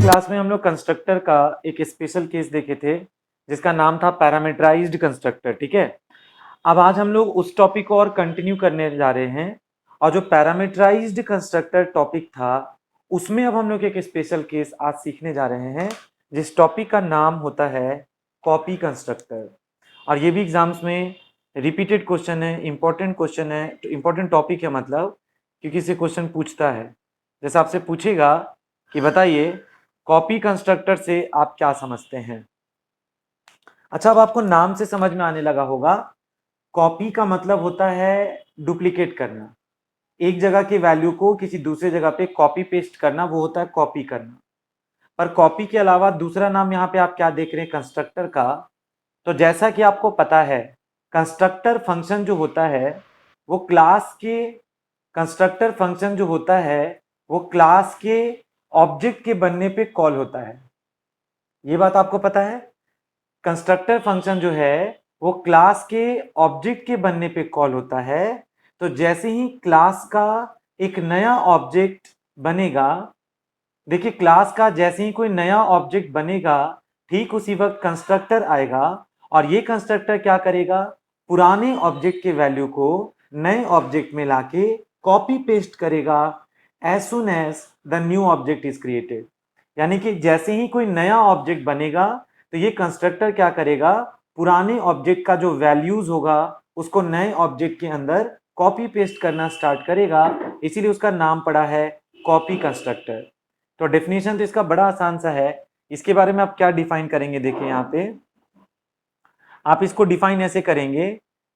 Class में हम लोग कंस्ट्रक्टर का एक स्पेशल केस देखे थे जिसका नाम था पैरामीटराइज्ड कंस्ट्रक्टर। ठीक है, अब आज हम लोग उस टॉपिक को और कंटिन्यू करने जा रहे हैं और जो पैरामीटराइज्ड कंस्ट्रक्टर टॉपिक था उसमें अब हम लोग एक स्पेशल केस आज सीखने जा रहे हैं जिस टॉपिक का नाम होता है कॉपी कंस्ट्रक्टर। और ये भी एग्जाम्स में रिपीटेड क्वेश्चन है, इंपॉर्टेंट क्वेश्चन है, इंपॉर्टेंट टॉपिक है, मतलब क्योंकि इसे क्वेश्चन पूछता है। जैसे आपसे पूछेगा कि बताइए कॉपी कंस्ट्रक्टर से आप क्या समझते हैं। अच्छा, अब आपको नाम से समझ में आने लगा होगा, कॉपी का मतलब होता है डुप्लीकेट करना, एक जगह की वैल्यू को किसी दूसरे जगह पे कॉपी पेस्ट करना, वो होता है कॉपी करना। पर कॉपी के अलावा दूसरा नाम यहाँ पे आप क्या देख रहे हैं, कंस्ट्रक्टर का। तो जैसा कि आपको पता है कंस्ट्रक्टर फंक्शन जो होता है वो क्लास के कंस्ट्रक्टर फंक्शन जो होता है वो क्लास के ऑब्जेक्ट के बनने पे कॉल होता है। ये बात आपको पता है, कंस्ट्रक्टर फंक्शन जो है वो क्लास के ऑब्जेक्ट के बनने पे कॉल होता है। तो जैसे ही क्लास का एक नया ऑब्जेक्ट बनेगा, देखिए क्लास का जैसे ही कोई नया ऑब्जेक्ट बनेगा ठीक उसी वक्त कंस्ट्रक्टर आएगा और ये कंस्ट्रक्टर क्या करेगा, पुराने ऑब्जेक्ट के वैल्यू को नए ऑब्जेक्ट में लाके कॉपी पेस्ट करेगा as soon as the new object is created. यानी कि जैसे ही कोई नया ऑब्जेक्ट बनेगा तो ये कंस्ट्रक्टर क्या करेगा, पुराने ऑब्जेक्ट का जो वैल्यूज होगा उसको नए ऑब्जेक्ट के अंदर कॉपी पेस्ट करना स्टार्ट करेगा, इसीलिए उसका नाम पड़ा है कॉपी कंस्ट्रक्टर। तो डेफिनेशन तो इसका बड़ा आसान सा है, इसके बारे में आप क्या डिफाइन करेंगे, देखिए यहाँ पे आप इसको डिफाइन ऐसे करेंगे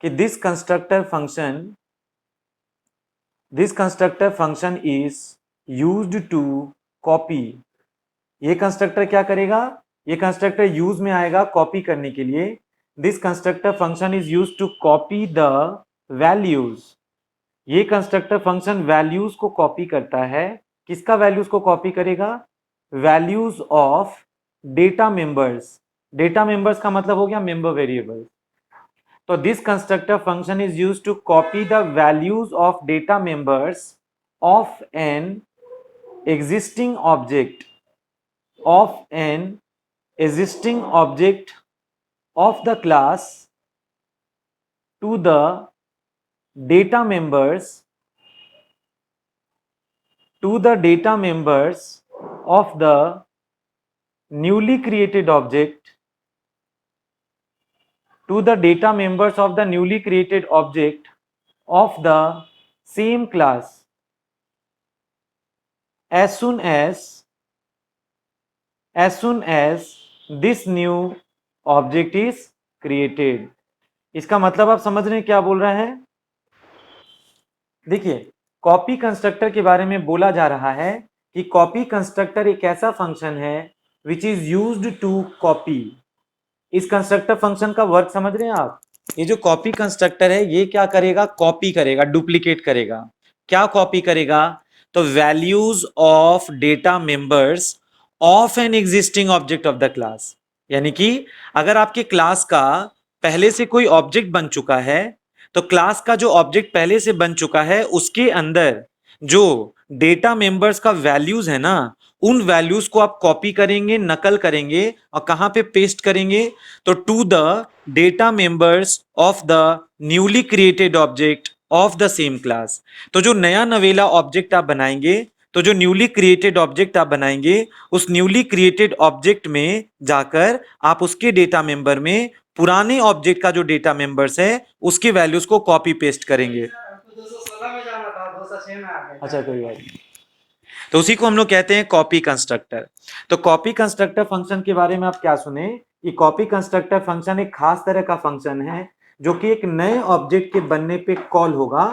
कि this constructor function is used to copy. ये कंस्ट्रक्टर क्या करेगा, ये कंस्ट्रक्टर यूज में आएगा कॉपी करने के लिए। This constructor function is use to copy the values. ये कंस्ट्रक्टर फंक्शन वैल्यूज को कॉपी करता है। किसका वैल्यूज को कॉपी करेगा, values of data members. Data members का मतलब हो गया मेंबर वेरिएबल। तो this constructor function is use to copy the values of data members of an existing object of the class to the data members of the newly created object of the same class as soon as this new object is created। इसका मतलब आप समझ रहे हैं क्या बोल रहा है। देखिए कॉपी कंस्ट्रक्टर के बारे में बोला जा रहा है कि कॉपी कंस्ट्रक्टर एक ऐसा फंक्शन है which is used to copy. इस कंस्ट्रक्टर फंक्शन का वर्क समझ रहे हैं आप। ये जो कॉपी कंस्ट्रक्टर है ये क्या करेगा, कॉपी करेगा, डुप्लीकेट करेगा। क्या कॉपी करेगा, तो values of data members of an existing object of the class. यानी कि अगर आपके क्लास का पहले से कोई ऑब्जेक्ट बन चुका है तो क्लास का जो ऑब्जेक्ट पहले से बन चुका है उसके अंदर जो डेटा मेंबर्स का वैल्यूज है ना, उन वैल्यूज को आप कॉपी करेंगे, नकल करेंगे और कहां पे पेस्ट करेंगे, तो to the data members of the newly created object of the same class. तो जो नया नवेला ऑब्जेक्ट आप बनाएंगे, तो जो न्यूली क्रिएटेड ऑब्जेक्ट आप बनाएंगे उस न्यूली क्रिएटेड ऑब्जेक्ट में जाकर आप उसके डेटा मेंबर में पुराने ऑब्जेक्ट का जो डेटा मेंबर्स है उसके वैल्यूज को कॉपी पेस्ट करेंगे। 216 में जाना था, 206 में आ गए। अच्छा कोई बात नहीं। तो उसी को हम लोग कहते हैं कॉपी कंस्ट्रक्टर। तो कॉपी कंस्ट्रक्टर फंक्शन के बारे में आप क्या सुने कि कॉपी कंस्ट्रक्टर फंक्शन एक खास तरह का फंक्शन है जो कि एक नए ऑब्जेक्ट के बनने पे कॉल होगा।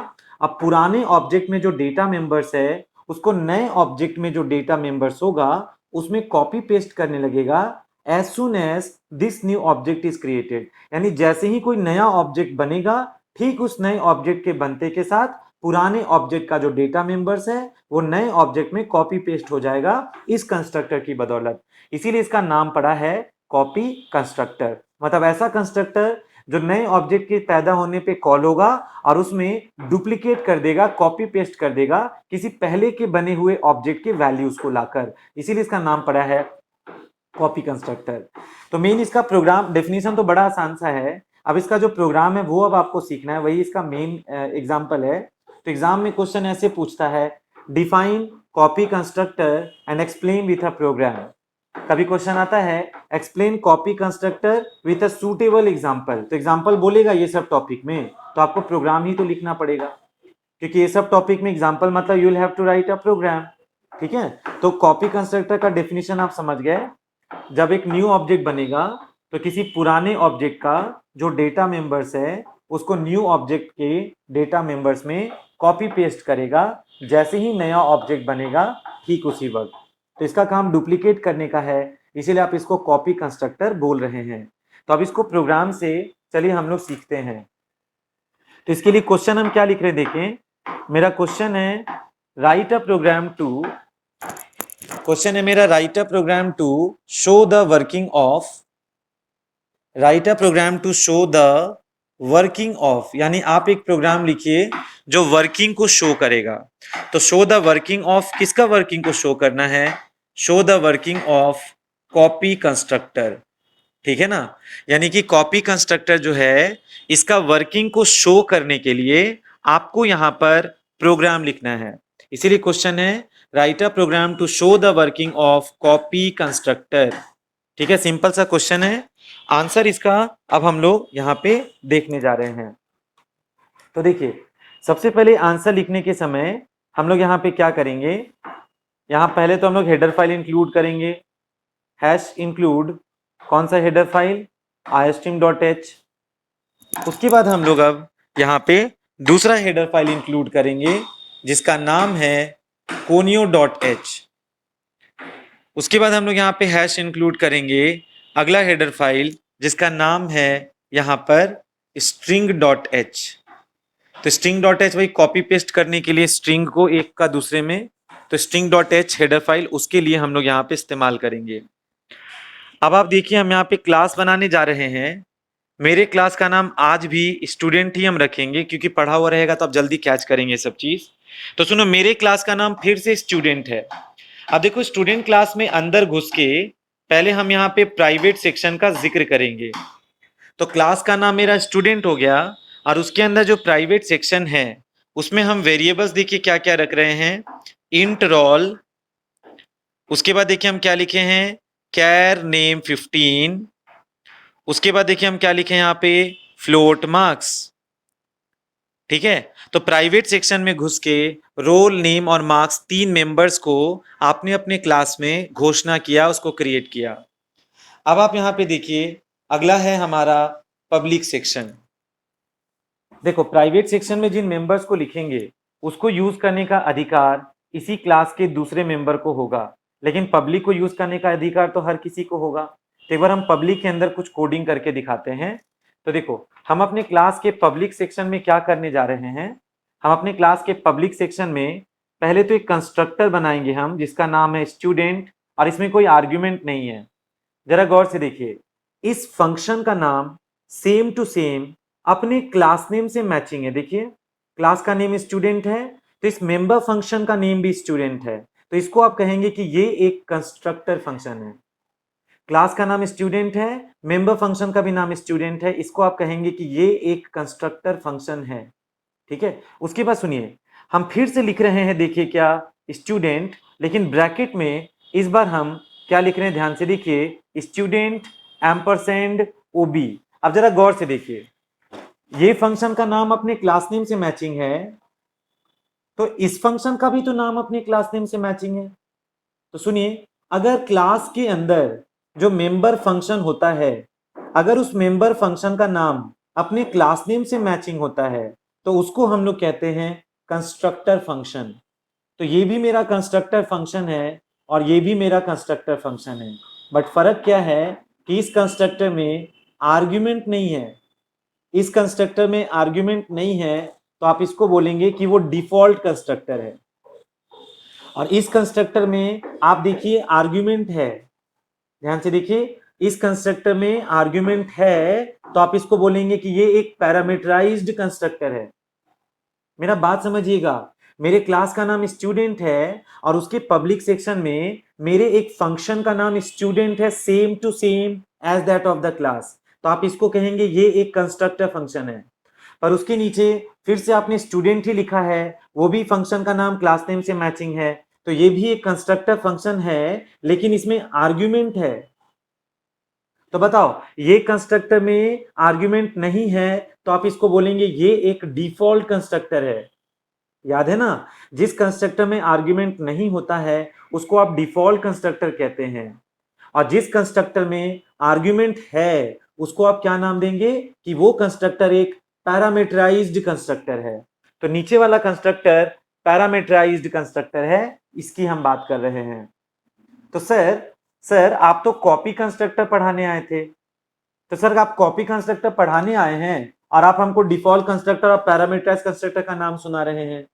अब पुराने ऑब्जेक्ट में जो डेटा मेंबर्स है उसको नए ऑब्जेक्ट में जो डेटा मेंबर्स होगा उसमें कॉपी पेस्ट करने लगेगा as soon as this new object is created. यानी जैसे ही कोई नया ऑब्जेक्ट बनेगा ठीक उस नए ऑब्जेक्ट के बनते के साथ पुराने ऑब्जेक्ट का जो डेटा मेंबर्स है वो नए ऑब्जेक्ट में कॉपी पेस्ट हो जाएगा इस कंस्ट्रक्टर की बदौलत। इसीलिए इसका नाम पड़ा है कॉपी कंस्ट्रक्टर। मतलब ऐसा कंस्ट्रक्टर जो नए ऑब्जेक्ट के पैदा होने पे कॉल होगा और उसमें डुप्लीकेट कर देगा, कॉपी पेस्ट कर देगा किसी पहले के बने हुए ऑब्जेक्ट के वैल्यूज को लाकर, इसीलिए इसका नाम पड़ा है कॉपी कंस्ट्रक्टर। तो मेन इसका प्रोग्राम डेफिनेशन तो बड़ा आसान सा है, अब इसका जो प्रोग्राम है वो अब आपको सीखना है, वही इसका मेन एग्जांपल है। तो एग्जाम में क्वेश्चन ऐसे पूछता है, define copy constructor and explain with a program. कभी क्वेश्चन आता है explain copy constructor with a suitable example, तो एग्जांपल बोलेगा ये सब टॉपिक में, तो आपको प्रोग्राम ही तो लिखना पड़ेगा, क्योंकि ये सब टॉपिक में एग्जांपल मतलब you will have to write a program. ठीक है, तो कॉपी कंस्ट्रक्टर का डेफिनेशन आप समझ गए। जब एक न्यू ऑब्जेक्ट बनेगा तो किसी पुराने ऑब्जेक्ट का जो डेटा मेंबर्स है उसको न्यू ऑब्जेक्ट के डेटा मेंबर्स में कॉपी पेस्ट करेगा, जैसे ही नया ऑब्जेक्ट बनेगा ठीक उसी वक्त। तो इसका काम डुप्लीकेट करने का है, इसीलिए आप इसको कॉपी कंस्ट्रक्टर बोल रहे हैं। तो अब इसको प्रोग्राम से चलिए हम लोग सीखते हैं। तो इसके लिए क्वेश्चन हम क्या लिख रहे हैं देखें, मेरा क्वेश्चन है write a program to, question है मेरा write a program to show the working of, write a program to show the working of, यानी आप एक प्रोग्राम लिखिए जो वर्किंग को शो करेगा। तो शो द वर्किंग ऑफ, किसका वर्किंग को शो करना है, show the working of copy constructor. ठीक है ना, यानी कि कॉपी कंस्ट्रक्टर जो है इसका वर्किंग को शो करने के लिए आपको यहां पर प्रोग्राम लिखना है, इसीलिए क्वेश्चन है write a program to show the working of copy constructor. ठीक है, सिंपल सा क्वेश्चन है, आंसर इसका अब हम लोग यहां पे देखने जा रहे हैं। तो देखिए सबसे पहले आंसर लिखने के समय हम लोग यहाँ पे क्या करेंगे, यहाँ पहले तो हम लोग हेडर फाइल इंक्लूड करेंगे, हैश इंक्लूड कौन सा हेडर फाइल, istream.h। उसके बाद हम लोग अब यहाँ पे दूसरा हेडर फाइल इंक्लूड करेंगे जिसका नाम है conio.h। उसके बाद हम लोग यहाँ पे हैश इंक्लूड करेंगे अगला हेडर फाइल जिसका नाम है यहाँ पर string.h। तो string.h वही कॉपी पेस्ट करने के लिए स्ट्रिंग को एक का दूसरे में, तो string.h हेडर फाइल उसके लिए हम लोग यहाँ पे इस्तेमाल करेंगे। अब आप देखिए हम यहाँ पे क्लास बनाने जा रहे हैं, मेरे क्लास का नाम आज भी स्टूडेंट ही हम रखेंगे क्योंकि पढ़ा हुआ रहेगा तो आप जल्दी कैच करेंगे सब चीज। तो सुनो मेरे क्लास का नाम फिर से स्टूडेंट है। अब देखो स्टूडेंट क्लास में अंदर घुस के पहले हम यहाँ पे प्राइवेट सेक्शन का जिक्र करेंगे। तो क्लास का नाम मेरा स्टूडेंट हो गया और उसके अंदर जो प्राइवेट सेक्शन है उसमें हम वेरिएबल्स देखिए क्या क्या रख रहे हैं, इंट रोल, उसके बाद देखिए हम क्या लिखे हैं कैर नेम 15, उसके बाद देखिए हम क्या लिखे हैं यहाँ पे फ्लोट मार्क्स। ठीक है, तो प्राइवेट सेक्शन में घुस के रोल नेम और मार्क्स तीन मेंबर्स को आपने अपने क्लास में घोषणा किया, उसको क्रिएट किया। अब आप यहाँ पे देखिए अगला है हमारा पब्लिक सेक्शन। देखो प्राइवेट सेक्शन में जिन मेंबर्स को लिखेंगे उसको यूज करने का अधिकार इसी क्लास के दूसरे मेंबर को होगा, लेकिन पब्लिक को यूज करने का अधिकार तो हर किसी को होगा। तो एक बार हम पब्लिक के अंदर कुछ कोडिंग करके दिखाते हैं। तो देखो हम अपने क्लास के पब्लिक सेक्शन में क्या करने जा रहे हैं, हम अपने क्लास के पब्लिक सेक्शन में पहले तो एक कंस्ट्रक्टर बनाएंगे हम जिसका नाम है स्टूडेंट, और इसमें कोई आर्ग्यूमेंट नहीं है। जरा गौर से देखिए इस फंक्शन का नाम सेम टू सेम अपने क्लास नेम से मैचिंग है। देखिए क्लास का नेम स्टूडेंट है तो इस मेंबर फंक्शन का नेम भी स्टूडेंट है, तो इसको आप कहेंगे कि ये एक कंस्ट्रक्टर फंक्शन है। क्लास का नाम स्टूडेंट है, मेंबर फंक्शन का भी नाम स्टूडेंट है, इसको आप कहेंगे कि ये एक कंस्ट्रक्टर फंक्शन है। ठीक है, उसके बाद सुनिए हम फिर से लिख रहे हैं, देखिए क्या स्टूडेंट, लेकिन ब्रैकेट में इस बार हम क्या लिख रहे हैं ध्यान से देखिए स्टूडेंट एम्परसेंड ओबी। अब जरा गौर से देखिए ये फंक्शन का नाम अपने क्लास नेम से मैचिंग है, तो इस फंक्शन का भी तो नाम अपने क्लास नेम से मैचिंग है। तो सुनिए अगर क्लास के अंदर जो मेंबर फंक्शन होता है अगर उस मेंबर फंक्शन का नाम अपने क्लास नेम से मैचिंग होता है तो उसको हम लोग कहते हैं कंस्ट्रक्टर फंक्शन। तो ये भी मेरा कंस्ट्रक्टर फंक्शन है और ये भी मेरा कंस्ट्रक्टर फंक्शन है, बट फर्क क्या है कि इस कंस्ट्रक्टर में आर्ग्यूमेंट नहीं है। इस कंस्ट्रक्टर में आर्ग्यूमेंट नहीं है तो आप इसको बोलेंगे कि वो डिफॉल्ट कंस्ट्रक्टर है, और इस कंस्ट्रक्टर में आप देखिए आर्ग्यूमेंट है। ध्यान से देखिए इस कंस्ट्रक्टर में आर्ग्यूमेंट है तो आप इसको बोलेंगे कि ये एक पैरामीटराइज्ड कंस्ट्रक्टर है। मेरा बात समझिएगा, मेरे क्लास का नाम स्टूडेंट है और उसके पब्लिक सेक्शन में मेरे एक फंक्शन का नाम स्टूडेंट है, same to same as that of the class, तो आप इसको कहेंगे ये एक कंस्ट्रक्टर फंक्शन है। पर उसके नीचे फिर से आपने स्टूडेंट ही लिखा है, वो भी फंक्शन का नाम क्लास नेम से मैचिंग है, तो ये भी एक कंस्ट्रक्टर फंक्शन है, लेकिन इसमें आर्ग्यूमेंट है। तो बताओ, ये कंस्ट्रक्टर में आर्ग्यूमेंट नहीं है, तो आप इसको बोलेंगे ये एक डिफॉल्ट कंस्ट्रक्टर है। याद है ना, जिस कंस्ट्रक्टर में आर्ग्यूमेंट नहीं होता है उसको आप डिफॉल्ट कंस्ट्रक्टर कहते हैं, और जिस कंस्ट्रक्टर में आर्ग्यूमेंट है उसको आप क्या नाम देंगे कि वो कंस्ट्रक्टर एक पैरामीटराइज्ड कंस्ट्रक्टर है। तो नीचे वाला कंस्ट्रक्टर पैरामीटराइज्ड कंस्ट्रक्टर है, इसकी हम बात कर रहे हैं। तो सर आप तो कॉपी कंस्ट्रक्टर पढ़ाने आए थे, तो सर आप कॉपी कंस्ट्रक्टर पढ़ाने आए हैं और आप हमको डिफॉल्ट कंस्ट्रक्टर और पैरामीटराइज्ड कंस्ट्रक्टर का नाम सुना रहे हैं।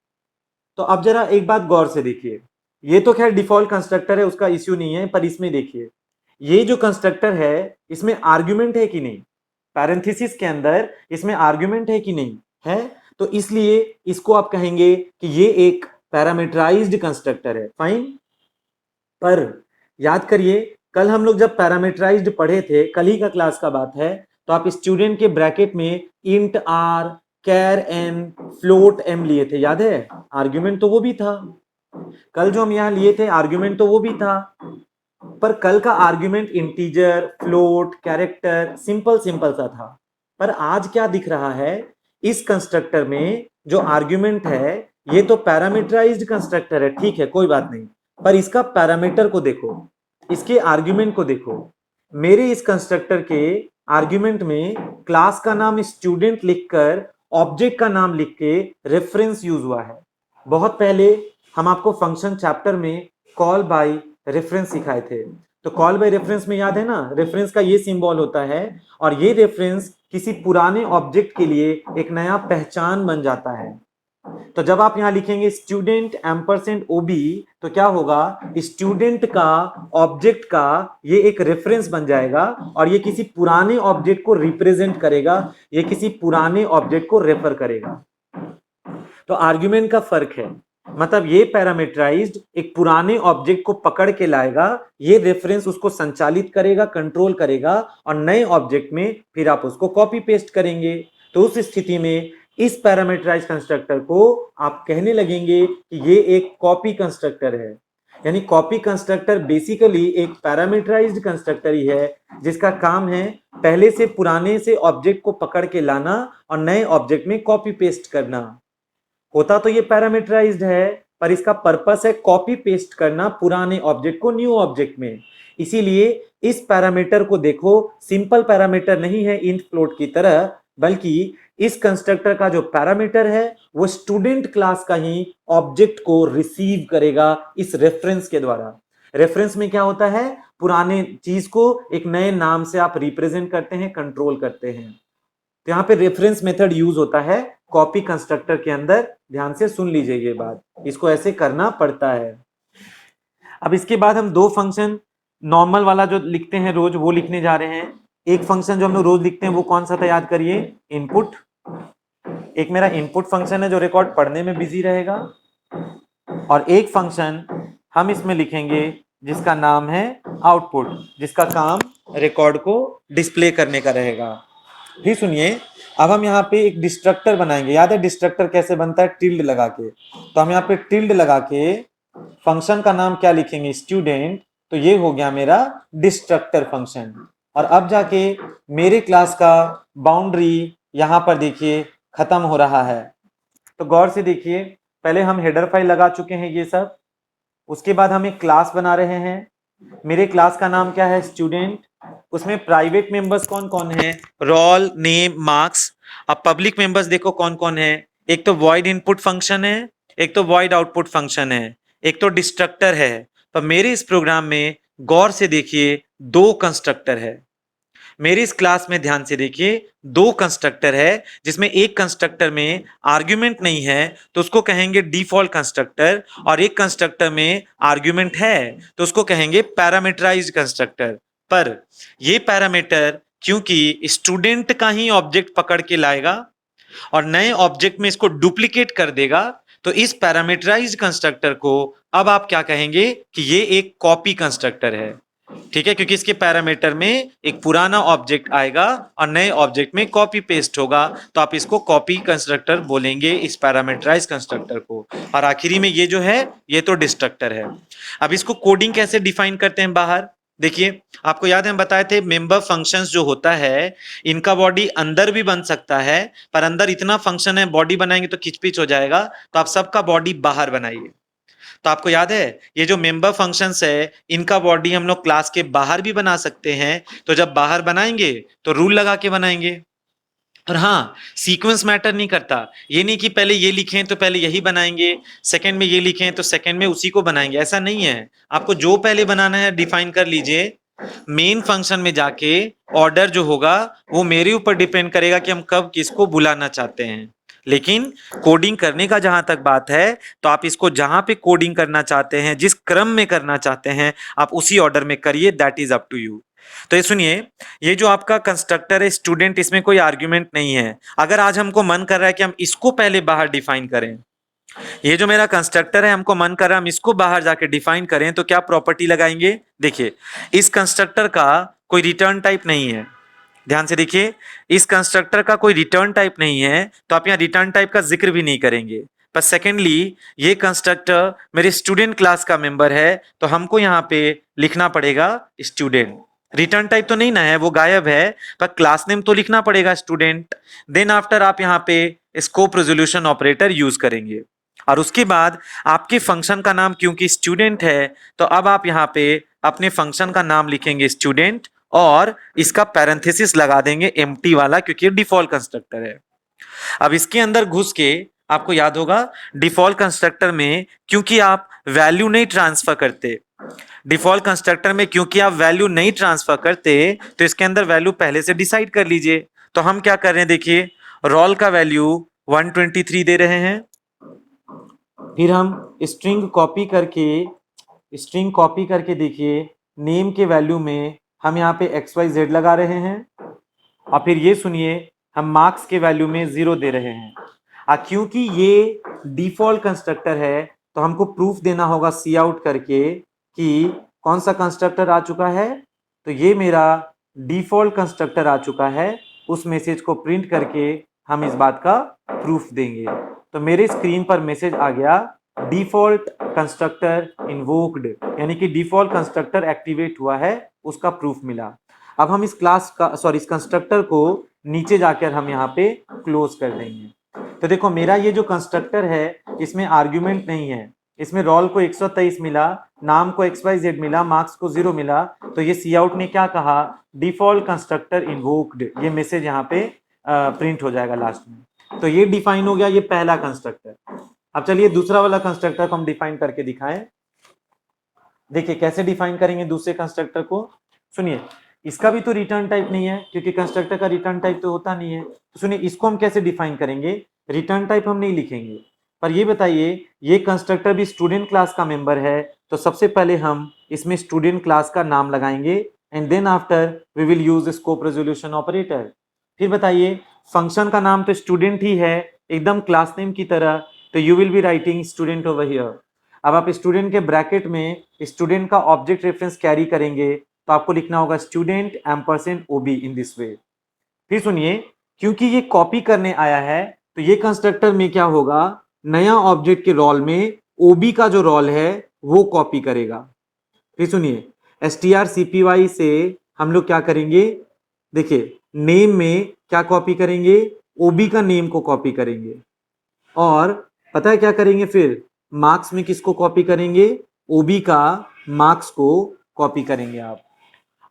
तो अब जरा एक बात गौर से देखिए, ये तो खैर डिफॉल्ट कंस्ट्रक्टर है, उसका इश्यू नहीं है, पर इसमें देखिए ये जो कंस्ट्रक्टर है इसमें आर्ग्यूमेंट है कि नहीं, पैरेंथेसिस के अंदर इसमें आर्ग्यूमेंट है कि नहीं है, तो इसलिए इसको आप कहेंगे कि ये एक पैरामीटराइज्ड कंस्ट्रक्टर है। फाइन। पर याद करिए, कल हम लोग जब पैरामीटराइज्ड पढ़े थे, कल ही का क्लास का बात है, तो आप स्टूडेंट के ब्रैकेट में int R, char N, float M लिए थे, याद है? आर्ग्यूमेंट तो वो भी था, कल जो हम यहाँ लिए थे आर्ग्यूमेंट तो वो भी था, पर कल का argument integer, float, character, simple simple सा था। पर आज क्या दिख रहा है, इस कंस्ट्रक्टर में जो आर्ग्यूमेंट है ये तो पैरामीटराइज्ड कंस्ट्रक्टर है, ठीक है कोई बात नहीं, पर इसका पैरामीटर को देखो, इसके आर्ग्यूमेंट को देखो। मेरे इस कंस्ट्रक्टर के आर्ग्यूमेंट में क्लास का नाम स्टूडेंट लिखकर ऑब्जेक्ट का नाम लिख के रेफरेंस यूज हुआ है। बहुत पहले हम आपको फंक्शन चैप्टर में कॉल बाय रेफरेंस सिखाए थे, तो कॉल बाय रेफरेंस में याद है ना, रेफरेंस का ये सिंबल होता है और ये रेफरेंस किसी पुराने ऑब्जेक्ट के लिए एक नया पहचान बन जाता है। तो जब आप यहां लिखेंगे स्टूडेंट एम्परसेंड ओबी, तो क्या होगा, स्टूडेंट का ऑब्जेक्ट का ये एक रेफरेंस बन जाएगा और ये किसी पुराने ऑब्जेक्ट को रिप्रेजेंट करेगा, ये किसी पुराने ऑब्जेक्ट को रेफर करेगा। तो आर्ग्यूमेंट का फर्क है, मतलब ये पैरामीटराइज्ड एक पुराने ऑब्जेक्ट को पकड़ के लाएगा, ये रेफरेंस उसको संचालित करेगा, कंट्रोल करेगा, और नए ऑब्जेक्ट में फिर आप उसको कॉपी पेस्ट करेंगे। तो उस स्थिति में इस पैरामीटराइज्ड कंस्ट्रक्टर को आप कहने लगेंगे कि ये एक कॉपी कंस्ट्रक्टर है। यानी कॉपी कंस्ट्रक्टर बेसिकली एक पैरामीटराइज्ड कंस्ट्रक्टर ही है, जिसका काम है पहले से पुराने से ऑब्जेक्ट को पकड़ के लाना और नए ऑब्जेक्ट में कॉपी पेस्ट करना। होता तो ये पैरामीटराइज्ड है, पर इसका पर्पस है कॉपी पेस्ट करना पुराने ऑब्जेक्ट को न्यू ऑब्जेक्ट में। इसीलिए इस पैरामीटर को देखो, सिंपल पैरामीटर नहीं है इंट फ्लोट की तरह, बल्कि इस कंस्ट्रक्टर का जो पैरामीटर है वो स्टूडेंट क्लास का ही ऑब्जेक्ट को रिसीव करेगा इस रेफरेंस के द्वारा। रेफरेंस में क्या होता है, पुराने चीज को एक नए नाम से आप रिप्रेजेंट करते हैं, कंट्रोल करते हैं। तो यहाँ पे रेफरेंस मेथड यूज होता है कॉपी कंस्ट्रक्टर के अंदर, ध्यान से सुन लीजिए ये बात, इसको ऐसे करना पड़ता है। अब इसके बाद हम दो फंक्शन नॉर्मल वाला जो लिखते हैं रोज वो लिखने जा रहे हैं। एक फंक्शन जो हम लोग रोज लिखते हैं वो कौन सा था, याद करिए, इनपुट। एक मेरा इनपुट फंक्शन है जो रिकॉर्ड पढ़ने में बिजी रहेगा, और एक फंक्शन हम इसमें लिखेंगे जिसका नाम है आउटपुट, जिसका काम रिकॉर्ड को डिस्प्ले करने का रहेगा। फिर सुनिए, अब हम यहाँ पे एक डिस्ट्रक्टर बनाएंगे। याद है डिस्ट्रक्टर कैसे बनता है, टिल्ड लगा के। तो हम यहाँ पे टिल्ड लगा के फंक्शन का नाम क्या लिखेंगे, स्टूडेंट। तो ये हो गया मेरा डिस्ट्रक्टर फंक्शन। और अब जाके मेरे क्लास का बाउंड्री यहाँ पर देखिए खत्म हो रहा है। तो गौर से देखिए, पहले हम हेडर फाइल लगा चुके हैं ये सब, उसके बाद हम एक क्लास बना रहे हैं। मेरे क्लास का नाम क्या है, स्टूडेंट। उसमें प्राइवेट मेंबर्स कौन कौन है, रोल, नेम, मार्क्स। अब पब्लिक मेंबर्स देखो कौन कौन है, एक तो वॉइड इनपुट फंक्शन है, एक तो वॉइड आउटपुट फंक्शन है, एक तो डिस्ट्रक्टर है। तो मेरे इस प्रोग्राम में गौर से देखिए दो कंस्ट्रक्टर है। मेरी इस क्लास में ध्यान से देखिए दो कंस्ट्रक्टर है, जिसमें एक कंस्ट्रक्टर में आर्ग्यूमेंट नहीं है तो उसको कहेंगे डिफॉल्ट कंस्ट्रक्टर, और एक कंस्ट्रक्टर में आर्ग्यूमेंट है तो उसको कहेंगे पैरामीटराइज्ड कंस्ट्रक्टर। पर ये पैरामीटर क्योंकि स्टूडेंट का ही ऑब्जेक्ट पकड़ के लाएगा और नए ऑब्जेक्ट में इसको डुप्लीकेट कर देगा, तो इस पैरामीटराइज्ड कंस्ट्रक्टर को अब आप क्या कहेंगे कि ये एक कॉपी कंस्ट्रक्टर है। ठीक है, क्योंकि इसके पैरामीटर में एक पुराना ऑब्जेक्ट आएगा और नए ऑब्जेक्ट में कॉपी पेस्ट होगा, तो आप इसको कॉपी कंस्ट्रक्टर बोलेंगे इस पैरामीटराइज्ड कंस्ट्रक्टर को। और आखिरी में ये जो है ये तो डिस्ट्रक्टर है। अब इसको कोडिंग कैसे डिफाइन करते हैं बाहर, देखिए आपको याद है हम बताए थे मेंबर फंक्शंस जो होता है इनका बॉडी अंदर भी बन सकता है, पर अंदर इतना फंक्शन है बॉडी बनाएंगे तो खिचपिच हो जाएगा, तो आप सबका बॉडी बाहर बनाइए। तो आपको याद है ये जो मेंबर फंक्शंस है इनका बॉडी हम लोग क्लास के बाहर भी बना सकते हैं, तो जब बाहर बनाएंगे तो रूल लगा के बनाएंगे। और हाँ, सीक्वेंस मैटर नहीं करता, ये नहीं कि पहले ये लिखें तो पहले यही बनाएंगे, सेकंड में ये लिखें तो सेकंड में उसी को बनाएंगे, ऐसा नहीं है। आपको जो पहले बनाना है डिफाइन कर लीजिए, मेन फंक्शन में जाके ऑर्डर जो होगा वो मेरे ऊपर डिपेंड करेगा कि हम कब किसको बुलाना चाहते हैं। लेकिन कोडिंग करने का जहां तक बात है तो आप इसको जहां पे कोडिंग करना चाहते हैं, जिस क्रम में करना चाहते हैं, आप उसी ऑर्डर में करिए, that is up to you. तो ये सुनिए, ये जो आपका कंस्ट्रक्टर है स्टूडेंट, इसमें कोई आर्ग्यूमेंट नहीं है। अगर आज हमको मन कर रहा है कि हम इसको पहले बाहर डिफाइन करें, ये जो मेरा कंस्ट्रक्टर है हमको मन कर रहा है हम इसको बाहर जाके डिफाइन करें, तो क्या प्रॉपर्टी लगाएंगे, देखिए इस कंस्ट्रक्टर का कोई रिटर्न टाइप नहीं है, ध्यान से देखिए, इस कंस्ट्रक्टर का कोई रिटर्न टाइप नहीं है, तो आप यहां रिटर्न टाइप का जिक्र भी नहीं करेंगे। पर सेकेंडली ये कंस्ट्रक्टर मेरे स्टूडेंट क्लास का मेंबर है, तो हमको यहां पे लिखना पड़ेगा स्टूडेंट। रिटर्न टाइप तो नहीं ना है, वो गायब है, पर क्लास नेम तो लिखना पड़ेगा स्टूडेंट। देन आफ्टर आप यहां पे स्कोप रेजोल्यूशन ऑपरेटर यूज करेंगे, और उसके बाद आपके फंक्शन का नाम क्योंकि स्टूडेंट है, तो अब आप यहां पे अपने फंक्शन का नाम लिखेंगे स्टूडेंट, और इसका पैरेंथेसिस लगा देंगे एम्प्टी वाला, क्योंकि ये डिफॉल्ट कंस्ट्रक्टर है। अब इसके अंदर घुस के आपको याद होगा डिफॉल्ट कंस्ट्रक्टर में क्योंकि आप वैल्यू नहीं ट्रांसफर करते, डिफॉल्ट कंस्ट्रक्टर में क्योंकि आप वैल्यू नहीं ट्रांसफर करते, तो इसके अंदर वैल्यू पहले से डिसाइड कर लीजिए। तो हम क्या कर रहे हैं, देखिए रोल का वैल्यू 123 दे रहे हैं, फिर हम स्ट्रिंग कॉपी करके देखिए नेम के वैल्यू में हम यहाँ पे XYZ लगा रहे हैं, और फिर ये सुनिए हम मार्क्स के वैल्यू में 0 दे रहे हैं। क्योंकि ये डिफॉल्ट कंस्ट्रक्टर है तो हमको प्रूफ देना होगा सी आउट करके कि कौन सा कंस्ट्रक्टर आ चुका है, तो ये मेरा डिफॉल्ट कंस्ट्रक्टर आ चुका है। उस मैसेज को प्रिंट करके हम इस बात का प्रूफ देंगे। तो मेरे स्क्रीन पर मैसेज आ गया डिफॉल्ट कंस्ट्रक्टर इन्वोक्ड, यानी कि डिफॉल्ट कंस्ट्रक्टर एक्टिवेट हुआ है, उसका प्रूफ मिला। अब हम इस कंस्ट्रक्टर को नीचे जाकर हम यहाँ पे क्लोज कर देंगे। तो देखो मेरा ये जो कंस्ट्रक्टर है इसमें आर्ग्यूमेंट नहीं है, इसमें रोल को 123 मिला, नाम को XYZ मिला, मार्क्स को 0 मिला, तो ये सी आउट ने क्या कहा, डिफॉल्ट कंस्ट्रक्टर इन्वोक्ड, ये मैसेज यहाँ पे प्रिंट हो जाएगा लास्ट में। तो ये डिफाइन हो गया ये पहला कंस्ट्रक्टर। अब चलिए दूसरा वाला कंस्ट्रक्टर को हम डिफाइन करके दिखाएं। देखिए कैसे डिफाइन करेंगे दूसरे कंस्ट्रक्टर को, सुनिए इसका भी तो रिटर्न टाइप नहीं है, क्योंकि कंस्ट्रक्टर का रिटर्न टाइप तो होता नहीं है। तो सुनिए इसको हम कैसे डिफाइन करेंगे, रिटर्न टाइप हम नहीं लिखेंगे, पर ये बताइए ये कंस्ट्रक्टर भी स्टूडेंट क्लास का मेंबर है, तो सबसे पहले हम इसमें स्टूडेंट क्लास का नाम लगाएंगे, and then after we will use scope resolution operator. फिर बताइए फंक्शन का नाम तो स्टूडेंट ही है, एकदम क्लास नेम की तरह, तो you will be writing student over here. अब आप स्टूडेंट के ब्रैकेट में स्टूडेंट का ऑब्जेक्ट रेफरेंस कैरी करेंगे, तो आपको लिखना होगा student ampersand ob in this way. फिर सुनिए क्योंकि ये कॉपी करने आया है, तो ये कंस्ट्रक्टर में क्या होगा, नया ऑब्जेक्ट के रोल में ओबी का जो रोल है वो कॉपी करेगा। फिर सुनिए strcpy से हम लोग क्या करेंगे, देखिए नेम में क्या कॉपी करेंगे, ओबी का नेम को कॉपी करेंगे, और पता है क्या करेंगे, फिर मार्क्स में किसको कॉपी करेंगे, ओबी का मार्क्स को कॉपी करेंगे आप।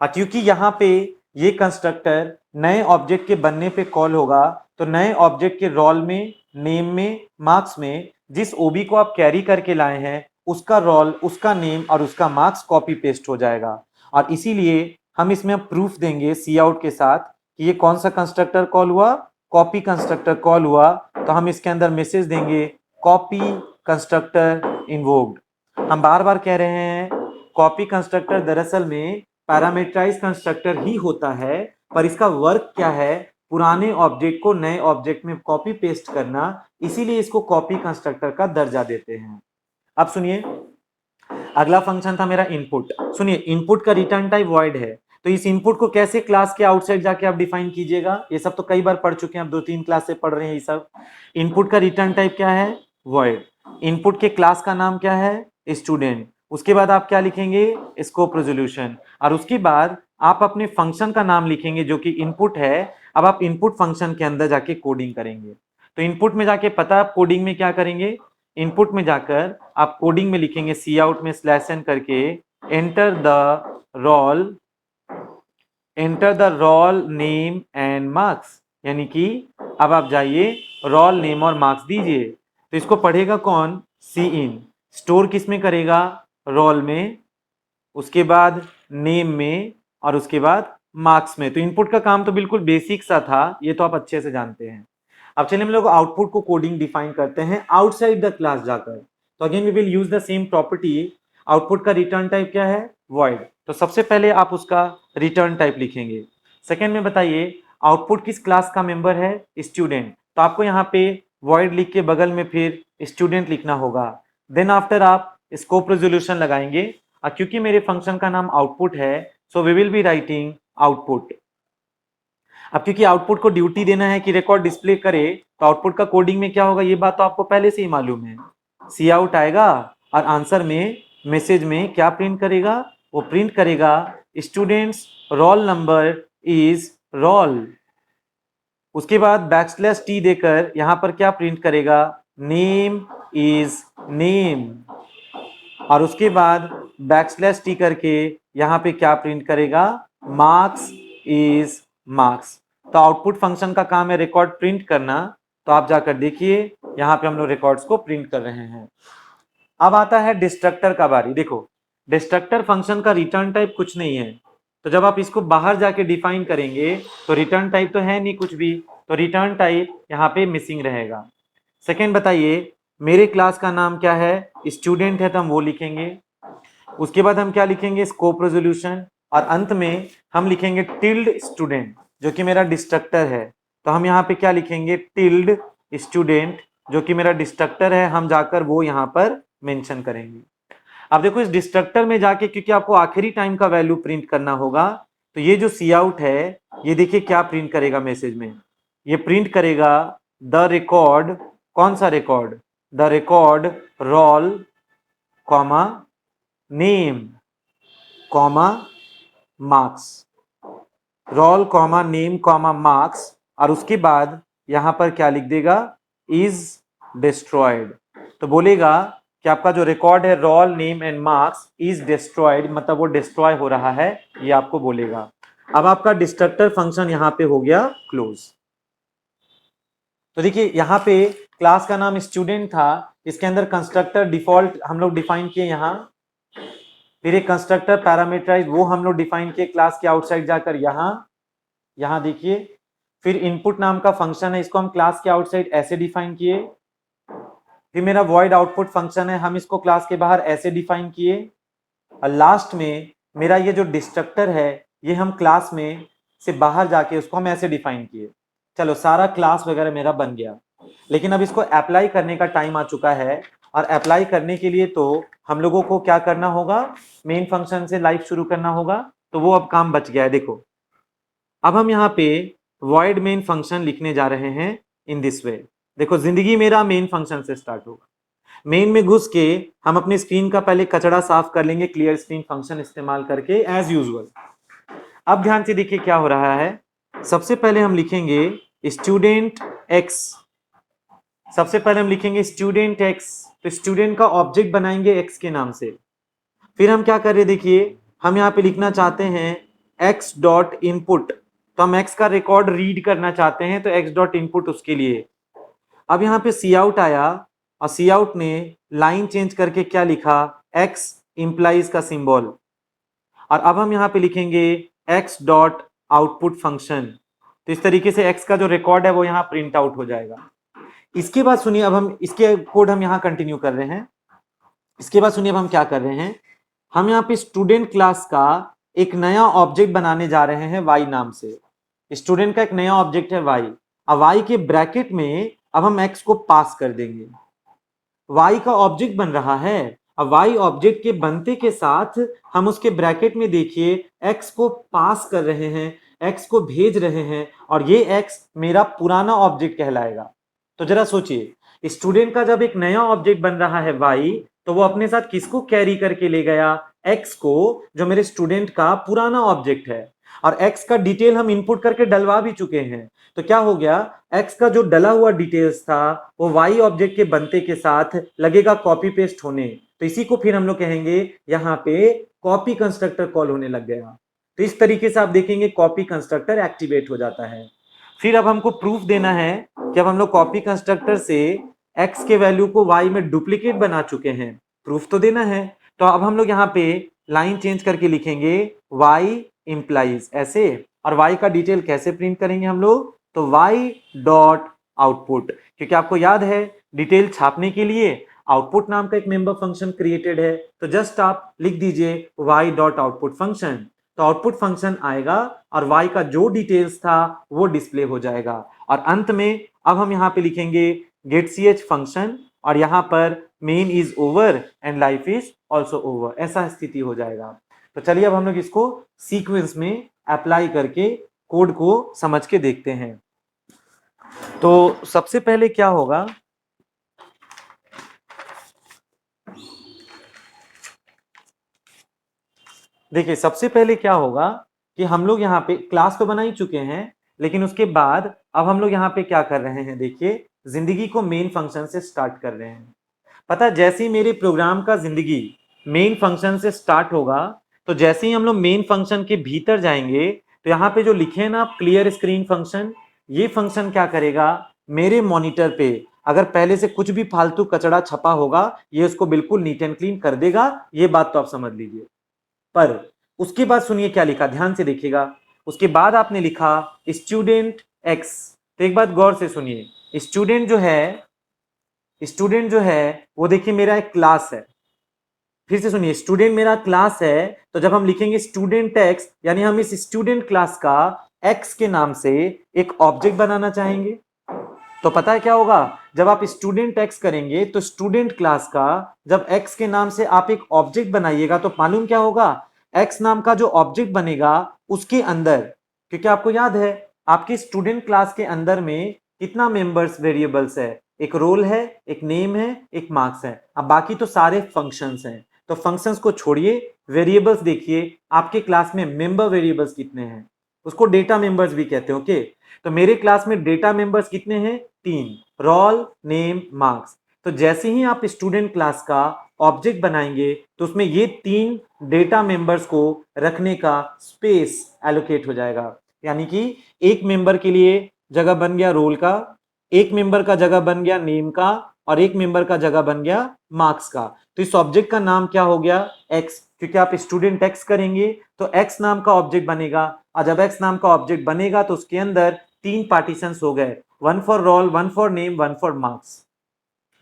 क्योंकि यहाँ पे ये कंस्ट्रक्टर नए ऑब्जेक्ट के बनने पे कॉल होगा, तो नए ऑब्जेक्ट के रोल में, नेम में, मार्क्स में जिस ओबी को आप कैरी करके लाए हैं उसका रोल, उसका नेम और उसका मार्क्स कॉपी पेस्ट हो जाएगा। और इसीलिए हम इसमें प्रूफ देंगे सी आउट के साथ कि ये कौन सा कंस्ट्रक्टर कॉल हुआ, कॉपी कंस्ट्रक्टर कॉल हुआ, तो हम इसके अंदर मैसेज देंगे कॉपी कंस्ट्रक्टर इन्वोक्ड। हम बार बार कह रहे हैं कॉपी कंस्ट्रक्टर दरअसल में पैरामीटराइज कंस्ट्रक्टर ही होता है, पर इसका वर्क क्या है, पुराने ऑब्जेक्ट को नए ऑब्जेक्ट में कॉपी पेस्ट करना, इसीलिए इसको कॉपी कंस्ट्रक्टर का दर्जा देते हैं। अब सुनिए, अगला फंक्शन था मेरा इनपुट। सुनिए, इनपुट का रिटर्न टाइप वॉइड है, तो इस इनपुट को कैसे क्लास के आउटसाइड जाके आप डिफाइन कीजिएगा, ये सब तो कई बार पढ़ चुके हैं, आप 2-3 क्लास से पढ़ रहे हैं ये सब। इनपुट का रिटर्न टाइप क्या है, वॉइड। इनपुट के क्लास का नाम क्या है, स्टूडेंट। उसके बाद आप क्या लिखेंगे, स्कोप रेजोल्यूशन, और उसके बाद आप अपने फंक्शन का नाम लिखेंगे जो कि इनपुट है। अब आप इनपुट फंक्शन के अंदर जाके कोडिंग करेंगे, तो इनपुट में जाके पता आप कोडिंग में क्या करेंगे, इनपुट में जाकर आप कोडिंग में लिखेंगे सी आउट में /n करके enter the roll name and marks, यानी कि अब आप जाइए रोल नेम और मार्क्स दीजिए। तो इसको पढ़ेगा कौन, सी इन, स्टोर किस में करेगा, रोल में, उसके बाद नेम में, और उसके बाद मार्क्स में। तो इनपुट का काम तो बिल्कुल बेसिक सा था, ये तो आप अच्छे से जानते हैं। अब चलिए हम लोग आउटपुट को कोडिंग डिफाइन करते हैं आउटसाइड द क्लास जाकर। तो again we will use the same property. Output का रिटर्न टाइप क्या है, वॉइड। तो सबसे पहले आप उसका रिटर्न टाइप लिखेंगे। सेकेंड में बताइए आउटपुट किस क्लास का मेंबर है, स्टूडेंट। तो आपको यहाँ पे वॉइड लिख के बगल में फिर स्टूडेंट लिखना होगा। देन आफ्टर आप स्कोप रेजोल्यूशन लगाएंगे, और क्योंकि मेरे फंक्शन का नाम आउटपुट है, so we will be writing output. अब क्योंकि आउटपुट को ड्यूटी देना है कि रिकॉर्ड डिस्प्ले करे, तो आउटपुट का कोडिंग में क्या होगा, ये बात तो आपको पहले से ही मालूम है। सी आउट आएगा और आंसर में, मैसेज में क्या प्रिंट करेगा, वो प्रिंट करेगा student's roll number is roll. उसके बाद \t देकर यहां पर क्या प्रिंट करेगा, नेम इज नेम। और उसके बाद \t करके यहां पे क्या प्रिंट करेगा, मार्क्स इज मार्क्स। तो आउटपुट फंक्शन का काम है रिकॉर्ड प्रिंट करना। तो आप जाकर देखिए यहाँ पे हम लोग रिकॉर्ड्स को प्रिंट कर रहे हैं। अब आता है डिस्ट्रक्टर का बारी। देखो, डिस्ट्रक्टर फंक्शन का रिटर्न टाइप कुछ नहीं है, तो जब आप इसको बाहर जाके डिफाइन करेंगे तो रिटर्न टाइप तो है नहीं कुछ भी, तो रिटर्न टाइप यहाँ पे मिसिंग रहेगा। सेकेंड बताइए, मेरे क्लास का नाम क्या है, स्टूडेंट है, तो हम वो लिखेंगे। उसके बाद हम क्या लिखेंगे, स्कोप रेजोल्यूशन, और अंत में हम लिखेंगे टिल्ड स्टूडेंट जो कि मेरा डिस्ट्रक्टर है। तो हम यहाँ पे क्या लिखेंगे, टिल्ड स्टूडेंट जो कि मेरा डिस्ट्रक्टर है, हम जाकर वो यहाँ पर मेंशन करेंगे। अब देखो, इस डिस्ट्रक्टर में जाके क्योंकि आपको आखिरी टाइम का वैल्यू प्रिंट करना होगा, तो ये जो सी आउट है, ये देखिए क्या प्रिंट करेगा मैसेज में, ये प्रिंट करेगा द रिकॉर्ड। कौन सा record, the record roll comma name comma marks, roll comma name comma marks, और उसके बाद यहां पर क्या लिख देगा, इज डिस्ट्रॉयड। तो बोलेगा कि आपका जो रिकॉर्ड है roll name and marks is destroyed, मतलब वो डिस्ट्रॉय हो रहा है, ये आपको बोलेगा। अब आपका डिस्ट्रक्टर फंक्शन यहां पे हो गया क्लोज। तो देखिए यहाँ पे क्लास का नाम स्टूडेंट था, इसके अंदर कंस्ट्रक्टर डिफॉल्ट हम लोग डिफाइन किए यहाँ, फिर एक कंस्ट्रक्टर पैरामीटराइज वो हम लोग डिफाइन किए क्लास के आउटसाइड जाकर यहाँ देखिए। फिर इनपुट नाम का फंक्शन है, इसको हम क्लास के आउटसाइड ऐसे डिफाइन किए। फिर मेरा वॉइड आउटपुट फंक्शन है, हम इसको क्लास के बाहर ऐसे डिफाइन किए। और लास्ट में मेरा ये जो डिस्ट्रक्टर है, ये हम क्लास में से बाहर जाके उसको हम ऐसे डिफाइन किए। चलो, सारा क्लास वगैरह मेरा बन गया, लेकिन अब इसको अप्लाई करने का टाइम आ चुका है। और अप्लाई करने के लिए तो हम लोगों को क्या करना होगा, मेन फंक्शन से लाइफ शुरू करना होगा। तो वो अब काम बच गया है। देखो, अब हम यहाँ पे वॉइड मेन फंक्शन लिखने जा रहे हैं इन दिस वे। देखो, जिंदगी मेरा मेन फंक्शन से स्टार्ट होगा। मेन में घुस के हम अपनी स्क्रीन का पहले कचरा साफ कर लेंगे क्लियर स्क्रीन फंक्शन इस्तेमाल करके एज यूजुअल। अब ध्यान से देखिए क्या हो रहा है। सबसे पहले हम लिखेंगे स्टूडेंट एक्स, सबसे पहले हम लिखेंगे स्टूडेंट एक्स, तो स्टूडेंट का ऑब्जेक्ट बनाएंगे एक्स के नाम से। फिर हम क्या कर रहे हैं, देखिए हम यहाँ पे लिखना चाहते हैं एक्स डॉट इनपुट, तो हम एक्स का रिकॉर्ड रीड करना चाहते हैं, तो एक्स डॉट इनपुट उसके लिए। अब यहाँ पे सी आउट आया, और सी आउट ने लाइन चेंज करके क्या लिखा, एक्स इंप्लाइज का सिंबल। और अब हम यहाँ पे लिखेंगे एक्स डॉट आउटपुट फंक्शन, तो इस तरीके से एक्स का जो रिकॉर्ड है वो यहाँ प्रिंट आउट हो जाएगा। इसके बाद सुनिए, अब हम इसके कोड हम यहाँ कंटिन्यू कर रहे हैं। इसके बाद सुनिए अब हम क्या कर रहे हैं, हम यहाँ पे स्टूडेंट क्लास का एक नया ऑब्जेक्ट बनाने जा रहे हैं वाई नाम से। स्टूडेंट का एक नया ऑब्जेक्ट है y, अब y के ब्रैकेट में अब हम x को पास कर देंगे। y का ऑब्जेक्ट बन रहा है, अब y ऑब्जेक्ट के बनते के साथ हम उसके ब्रैकेट में देखिए x को पास कर रहे हैं, x को भेज रहे हैं, और ये x मेरा पुराना ऑब्जेक्ट कहलाएगा। तो जरा सोचिए, स्टूडेंट का जब एक नया ऑब्जेक्ट बन रहा है y, तो वो अपने साथ किसको कैरी करके ले गया? x को, जो मेरे स्टूडेंट का पुराना ऑब्जेक्ट है। और x का डिटेल हम इनपुट करके डलवा भी चुके हैं, तो क्या हो गया, x का जो डला हुआ डिटेल्स था वो y ऑब्जेक्ट के बनते के साथ लगेगा कॉपी पेस्ट होने, तो इसी को फिर हम लोग कहेंगे यहाँ पे कॉपी कंस्ट्रक्टर कॉल होने लग गया। तो इस तरीके से आप देखेंगे कॉपी कंस्ट्रक्टर एक्टिवेट हो जाता है। फिर अब हमको प्रूफ देना है कि अब हम लोग कॉपी कंस्ट्रक्टर से x के वैल्यू को y में डुप्लीकेट बना चुके हैं, प्रूफ तो देना है। तो अब हम लोग यहाँ पे लाइन चेंज करके लिखेंगे y इंप्लाइज ऐसे, और y का डिटेल कैसे प्रिंट करेंगे हम लोग? तो y डॉट आउटपुट, क्योंकि आपको याद है डिटेल छापने के लिए आउटपुट नाम का एक मेंबर फंक्शन क्रिएटेड है, तो जस्ट आप लिख दीजिए y डॉट आउटपुट फंक्शन, तो आउटपुट फंक्शन आएगा और y का जो डिटेल्स था वो डिस्प्ले हो जाएगा। और अंत में अब हम यहाँ पे लिखेंगे गेट ch फंक्शन, और यहाँ पर main is over and life is also over, ऐसा स्थिति हो जाएगा। तो चलिए अब हम लोग इसको सीक्वेंस में अप्लाई करके कोड को समझ के देखते हैं। तो सबसे पहले क्या होगा, देखिए सबसे पहले क्या होगा कि हम लोग यहाँ पे क्लास तो बना ही चुके हैं, लेकिन उसके बाद अब हम लोग यहाँ पे क्या कर रहे हैं, देखिए जिंदगी को मेन फंक्शन से स्टार्ट कर रहे हैं। पता है, जैसे ही मेरे प्रोग्राम का जिंदगी मेन फंक्शन से स्टार्ट होगा, तो जैसे ही हम लोग मेन फंक्शन के भीतर जाएंगे, तो यहाँ पे जो लिखे हैं ना आप क्लियर स्क्रीन फंक्शन, ये फंक्शन क्या करेगा, मेरे मॉनिटर पे अगर पहले से कुछ भी फालतू कचड़ा छपा होगा, ये उसको बिल्कुल नीट एंड क्लीन कर देगा, ये बात तो आप समझ लीजिए। पर उसके बाद सुनिए क्या लिखा, ध्यान से देखिएगा। उसके बाद आपने लिखा स्टूडेंट एक्स, तो एक बात गौर से सुनिए, स्टूडेंट जो है वो देखिए मेरा एक क्लास है। फिर से सुनिए, स्टूडेंट मेरा क्लास है, तो जब हम लिखेंगे स्टूडेंट एक्स, यानी हम इस स्टूडेंट क्लास का एक्स के नाम से एक ऑब्जेक्ट बनाना चाहेंगे। तो पता है क्या होगा, जब आप स्टूडेंट एक्स करेंगे तो स्टूडेंट क्लास का जब एक्स के नाम से आप एक ऑब्जेक्ट बनाइएगा, तो मालूम क्या होगा, एक्स नाम का जो ऑब्जेक्ट बनेगा उसके अंदर, क्योंकि आपको याद है आपके स्टूडेंट क्लास के अंदर में कितना मेंबर्स वेरिएबल्स है, एक रोल है, एक नेम है, एक मार्क्स है, अब बाकी तो सारे फंक्शंस हैं। तो फंक्शंस को छोड़िए, वेरिएबल्स देखिए आपके क्लास में मेंबर वेरिएबल्स कितने हैं, उसको डेटा मेंबर्स भी कहते हैं। ओके, तो मेरे क्लास में डेटा मेंबर्स कितने हैं, 3, रोल नेम मार्क्स। तो जैसे ही आप स्टूडेंट क्लास का ऑब्जेक्ट बनाएंगे, तो उसमें ये 3 डेटा मेंबर्स को रखने का स्पेस एलोकेट हो जाएगा, यानी कि एक मेंबर के लिए जगह बन गया रोल का, एक मेंबर का जगह बन गया नेम का, और एक मेंबर का जगह बन गया मार्क्स का। तो इस ऑब्जेक्ट का नाम क्या हो गया, एक्स, क्योंकि आप स्टूडेंट एक्स करेंगे तो एक्स नाम का ऑब्जेक्ट बनेगा, और जब एक्स नाम का ऑब्जेक्ट बनेगा तो उसके अंदर 3 पार्टीशंस हो गए, 1 for roll, 1 for name, 1 for marks.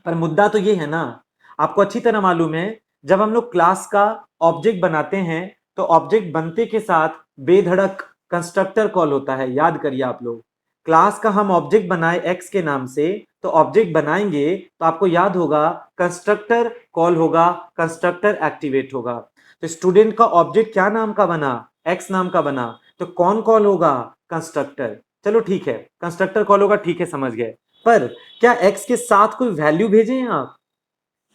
पर मुद्दा तो ये है ना, आपको अच्छी तरह मालूम है जब हम लोग क्लास का ऑब्जेक्ट बनाते हैं तो ऑब्जेक्ट बनते के साथ बेधड़क कंस्ट्रक्टर कॉल होता है। याद करिए आप लोग, क्लास का हम ऑब्जेक्ट बनाए एक्स के नाम से, तो ऑब्जेक्ट बनाएंगे तो आपको याद होगा कंस्ट्रक्टर कॉल होगा, कंस्ट्रक्टर एक्टिवेट होगा। तो स्टूडेंट का ऑब्जेक्ट क्या नाम का बना, एक्स नाम का बना, तो कौन कॉल होगा, कंस्ट्रक्टर। चलो ठीक है, कंस्ट्रक्टर कॉल होगा, ठीक है समझ गए। पर क्या एक्स के साथ कोई वैल्यू भेजे हैं आप,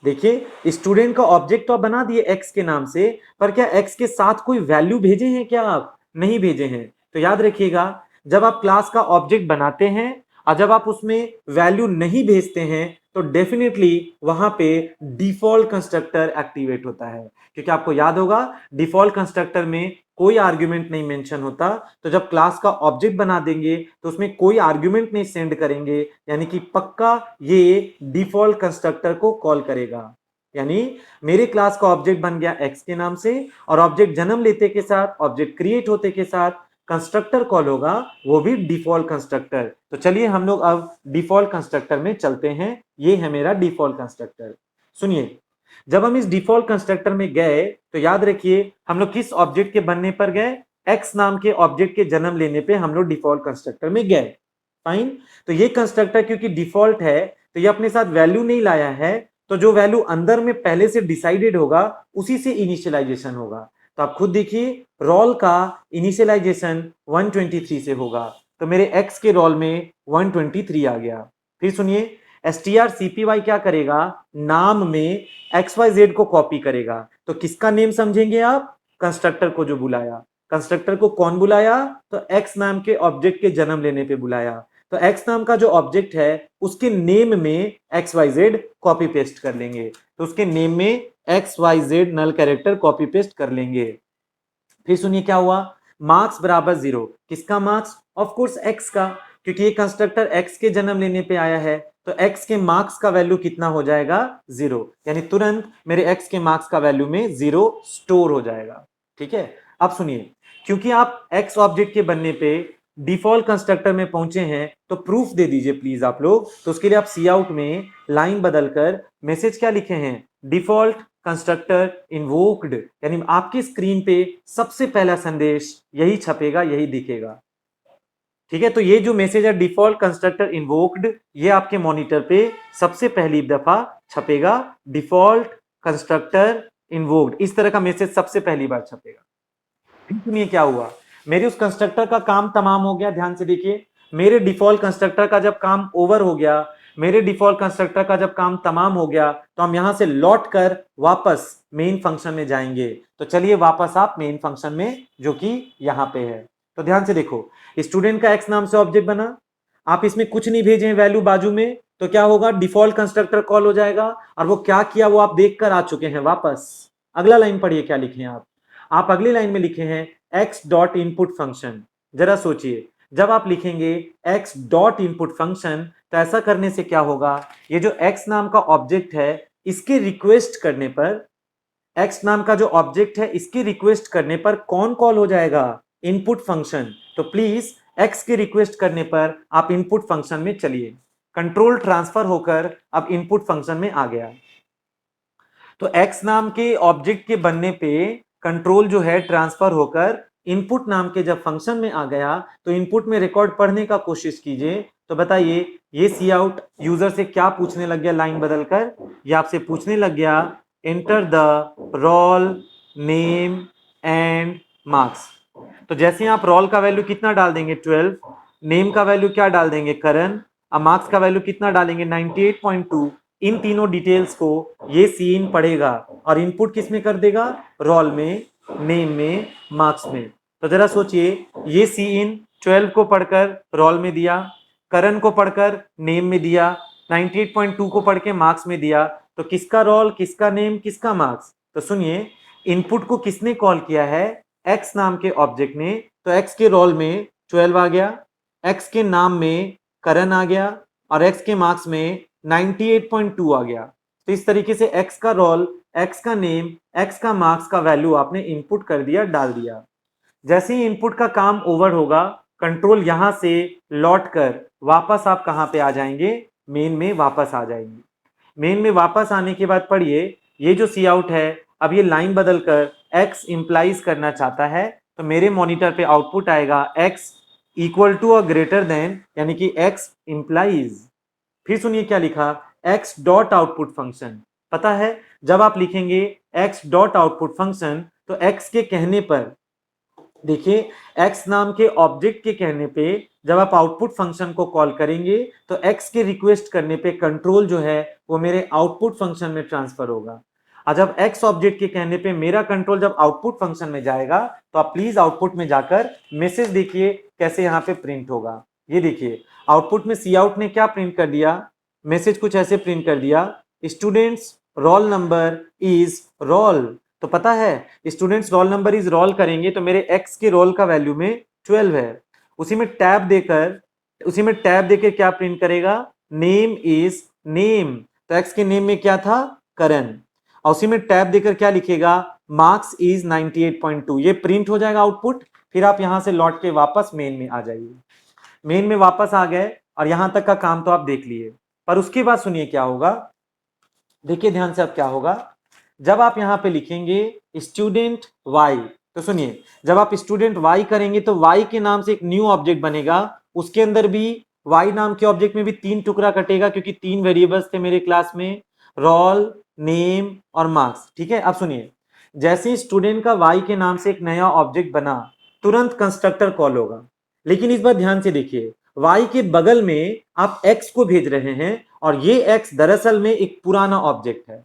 देखिए स्टूडेंट का ऑब्जेक्ट तो आप बना दिए एक्स के नाम से, पर क्या एक्स के साथ कोई वैल्यू भेजे हैं क्या आप, नहीं भेजे हैं। तो याद रखिएगा, जब आप क्लास का ऑब्जेक्ट बनाते हैं और जब आप उसमें वैल्यू नहीं भेजते हैं, तो डेफिनेटली वहां पे डिफॉल्ट कंस्ट्रक्टर एक्टिवेट होता है, क्योंकि आपको याद होगा डिफॉल्ट कंस्ट्रक्टर में कोई आर्ग्यूमेंट नहीं मेंशन होता। तो जब क्लास का ऑब्जेक्ट बना देंगे तो उसमें कोई आर्ग्यूमेंट नहीं सेंड करेंगे, यानी कि पक्का ये डिफॉल्ट कंस्ट्रक्टर को कॉल करेगा। यानी मेरे क्लास का ऑब्जेक्ट बन गया एक्स के नाम से, और ऑब्जेक्ट जन्म लेते के साथ, ऑब्जेक्ट क्रिएट होते के साथ कंस्ट्रक्टर कॉल होगा, वो भी डिफॉल्ट कंस्ट्रक्टर। तो चलिए हम लोग अब डिफॉल्ट कंस्ट्रक्टर में चलते हैं, ये है मेरा डिफॉल्ट कंस्ट्रक्टर। सुनिए, जब हम इस डिफॉल्ट कंस्ट्रक्टर में गए तो याद रखिए हम लोग किस ऑब्जेक्ट के बनने पर गए, एक्स नाम के ऑब्जेक्ट के जन्म लेने पे हम लोग डिफॉल्ट कंस्ट्रक्टर में गए। फाइन। तो ये कंस्ट्रक्टर क्योंकि डिफॉल्ट है तो ये अपने साथ वैल्यू नहीं लाया है, तो जो वैल्यू अंदर में पहले से डिसाइडेड होगा उसी से इनिशियलाइजेशन होगा। तो आप खुद देखिए, रोल का इनिशियलाइजेशन 123 से होगा, तो मेरे एक्स के रोल में 123 आ गया। फिर सुनिए, strcpy क्या करेगा, नाम में xyz को कॉपी करेगा। तो किसका नेम समझेंगे आप, कंस्ट्रक्टर को जो बुलाया। कंस्ट्रक्टर को कौन बुलाया, तो एक्स नाम के ऑब्जेक्ट के जन्म लेने पे बुलाया। तो एक्स नाम का जो ऑब्जेक्ट है उसके नेम में xyz कॉपी पेस्ट कर लेंगे। तो उसके नेम में xyz null character copy paste कर लेंगे। फिर सुनिए क्या हुआ, मार्क्स बराबर 0। किसका मार्क्स, ऑफ कोर्स एक्स का, क्योंकि ये कंस्ट्रक्टर एक्स के जन्म लेने पे आया है। तो एक्स के मार्क्स का वैल्यू कितना हो जाएगा, 0, यानी तुरंत मेरे एक्स के मार्क्स का वैल्यू में 0 स्टोर हो जाएगा। ठीक है। अब सुनिए, क्योंकि आप एक्स ऑब्जेक्ट के बनने पे डिफॉल्ट कंस्ट्रक्टर में पहुंचे हैं तो प्रूफ दे दीजिए प्लीज आप लोग। तो उसके लिए आप सी आउट में लाइन बदलकर मैसेज क्या लिखे हैं, डिफॉल्ट कंस्ट्रक्टर इन्वोक्ड, यानी आपकी स्क्रीन पे सबसे पहला संदेश यही छपेगा, यही दिखेगा। ठीक है। तो ये जो मैसेज है डिफॉल्ट कंस्ट्रक्टर इन्वोक्ड, ये आपके मॉनिटर पे सबसे पहली दफा छपेगा, डिफॉल्ट कंस्ट्रक्टर इन्वोक्ड, इस तरह का मैसेज सबसे पहली बार छपेगा। फिर सुनिए क्या हुआ, मेरे उस कंस्ट्रक्टर का काम तमाम हो गया। ध्यान से देखिए, मेरे डिफॉल्ट कंस्ट्रक्टर का जब काम ओवर हो गया, मेरे डिफॉल्ट कंस्ट्रक्टर का जब काम तमाम हो गया, तो हम यहां से लौट कर वापस मेन फंक्शन में जाएंगे। तो चलिए वापस आप मेन फंक्शन में, जो कि यहां पे है। तो ध्यान से देखो, स्टूडेंट का एक्स नाम से ऑब्जेक्ट बना, आप इसमें कुछ नहीं भेजे वैल्यू बाजू में, तो क्या होगा, डिफॉल्ट कंस्ट्रक्टर कॉल हो जाएगा। और वो क्या किया वो आप देखकर आ चुके हैं वापस। अगला लाइन पढ़िए क्या लिखे हैं आप अगली लाइन में लिखे हैं एक्स डॉट इनपुट फंक्शन। जरा सोचिए, जब आप लिखेंगे एक्स डॉट इनपुट फंक्शन, तो ऐसा करने से क्या होगा, ये जो एक्स नाम का ऑब्जेक्ट है इसके रिक्वेस्ट करने पर, एक्स नाम का जो ऑब्जेक्ट है इसकी रिक्वेस्ट करने पर कौन कॉल हो जाएगा, इनपुट फंक्शन। तो प्लीज एक्स की रिक्वेस्ट करने पर आप इनपुट फंक्शन में चलिए। कंट्रोल ट्रांसफर होकर अब इनपुट फंक्शन में आ गया। तो एक्स नाम के ऑब्जेक्ट के बनने पे कंट्रोल जो है ट्रांसफर होकर इनपुट नाम के जब फंक्शन में आ गया, तो इनपुट में रिकॉर्ड पढ़ने का कोशिश कीजिए। तो बताइए, ये सी आउट यूजर से क्या पूछने लग गया, लाइन बदलकर ये आपसे पूछने लग गया, enter the roll name and marks. तो जैसे आप रोल का वैल्यू कितना डाल देंगे 12, नेम का वैल्यू क्या डाल देंगे करण, और मार्क्स का वैल्यू कितना डालेंगे 98.2, इन तीनों डिटेल्स को ये सीन पढ़ेगा और इनपुट किस में कर देगा, रोल में, नेम में, मार्क्स में। तो जरा सोचिए, ये सी इन 12 को पढ़कर रोल में दिया, करण को पढ़कर नेम में दिया, 98.2 को पढ़ के मार्क्स में दिया, तो किसका रोल, किसका नेम, किसका मार्क्स। तो सुनिए, इनपुट को किसने कॉल किया है, एक्स नाम के ऑब्जेक्ट ने। तो एक्स के रोल में 12 आ गया, एक्स के नाम में करण आ गया, और एक्स के मार्क्स में 98.2 आ गया। तो इस तरीके से एक्स का रोल, एक्स का नेम, एक्स का मार्क्स का वैल्यू आपने इनपुट कर दिया, डाल दिया। जैसे ही इनपुट का काम ओवर होगा, कंट्रोल यहां से लौट कर वापस आप कहां पे आ जाएंगे, मेन में वापस आ जाएंगे। मेन में वापस आने के बाद पढ़िए, ये जो सी आउट है अब ये लाइन बदलकर x इंप्लाइज करना चाहता है। तो मेरे मॉनिटर पे आउटपुट आएगा x इक्वल टू और ग्रेटर देन, यानी कि x इंप्लाइज। फिर सुनिए क्या लिखा, x डॉट आउटपुट फंक्शन। पता है, जब आप लिखेंगे x डॉट आउटपुट फंक्शन, तो x के कहने पर, देखिए x नाम के ऑब्जेक्ट के कहने पे जब आप आउटपुट फंक्शन को कॉल करेंगे, तो x के रिक्वेस्ट करने पे कंट्रोल जो है वो मेरे आउटपुट फंक्शन में ट्रांसफर होगा। और जब x ऑब्जेक्ट के कहने पे मेरा कंट्रोल जब आउटपुट फंक्शन में जाएगा, तो आप प्लीज आउटपुट में जाकर मैसेज देखिए कैसे यहाँ पे प्रिंट होगा। ये देखिए, आउटपुट में सी आउट ने क्या प्रिंट कर दिया, मैसेज कुछ ऐसे प्रिंट कर दिया, student's roll number is roll. तो पता है, student's roll number is roll करेंगे तो मेरे एक्स के रोल का वैल्यू में 12 है। उसी में टैब देकर क्या प्रिंट करेगा, नेम इज नेम। तो एक्स के नेम में क्या था, करण। और उसी में टैब देकर क्या लिखेगा, मार्क्स इज 98.2। ये प्रिंट हो जाएगा आउटपुट। फिर आप यहां से लौट के वापस मेन में आ जाइए। मेन में वापस आ गए और यहां तक का काम तो आप देख लिए, पर उसके बाद सुनिए क्या होगा। देखिए ध्यान से अब क्या होगा, जब आप यहां पे लिखेंगे स्टूडेंट वाई, तो सुनिए, जब आप स्टूडेंट वाई करेंगे तो वाई के नाम से एक न्यू ऑब्जेक्ट बनेगा, उसके अंदर भी वाई नाम के ऑब्जेक्ट में भी 3 टुकड़ा कटेगा, क्योंकि 3 वेरिएबल्स थे मेरे क्लास में, रोल, नेम और मार्क्स। ठीक है, अब सुनिए, जैसे ही स्टूडेंट का वाई के नाम से एक नया ऑब्जेक्ट बना, तुरंत कंस्ट्रक्टर कॉल होगा। लेकिन इस बार ध्यान से देखिए, वाई के बगल में आप एक्स को भेज रहे हैं, और ये एक्स दरअसल में एक पुराना ऑब्जेक्ट है।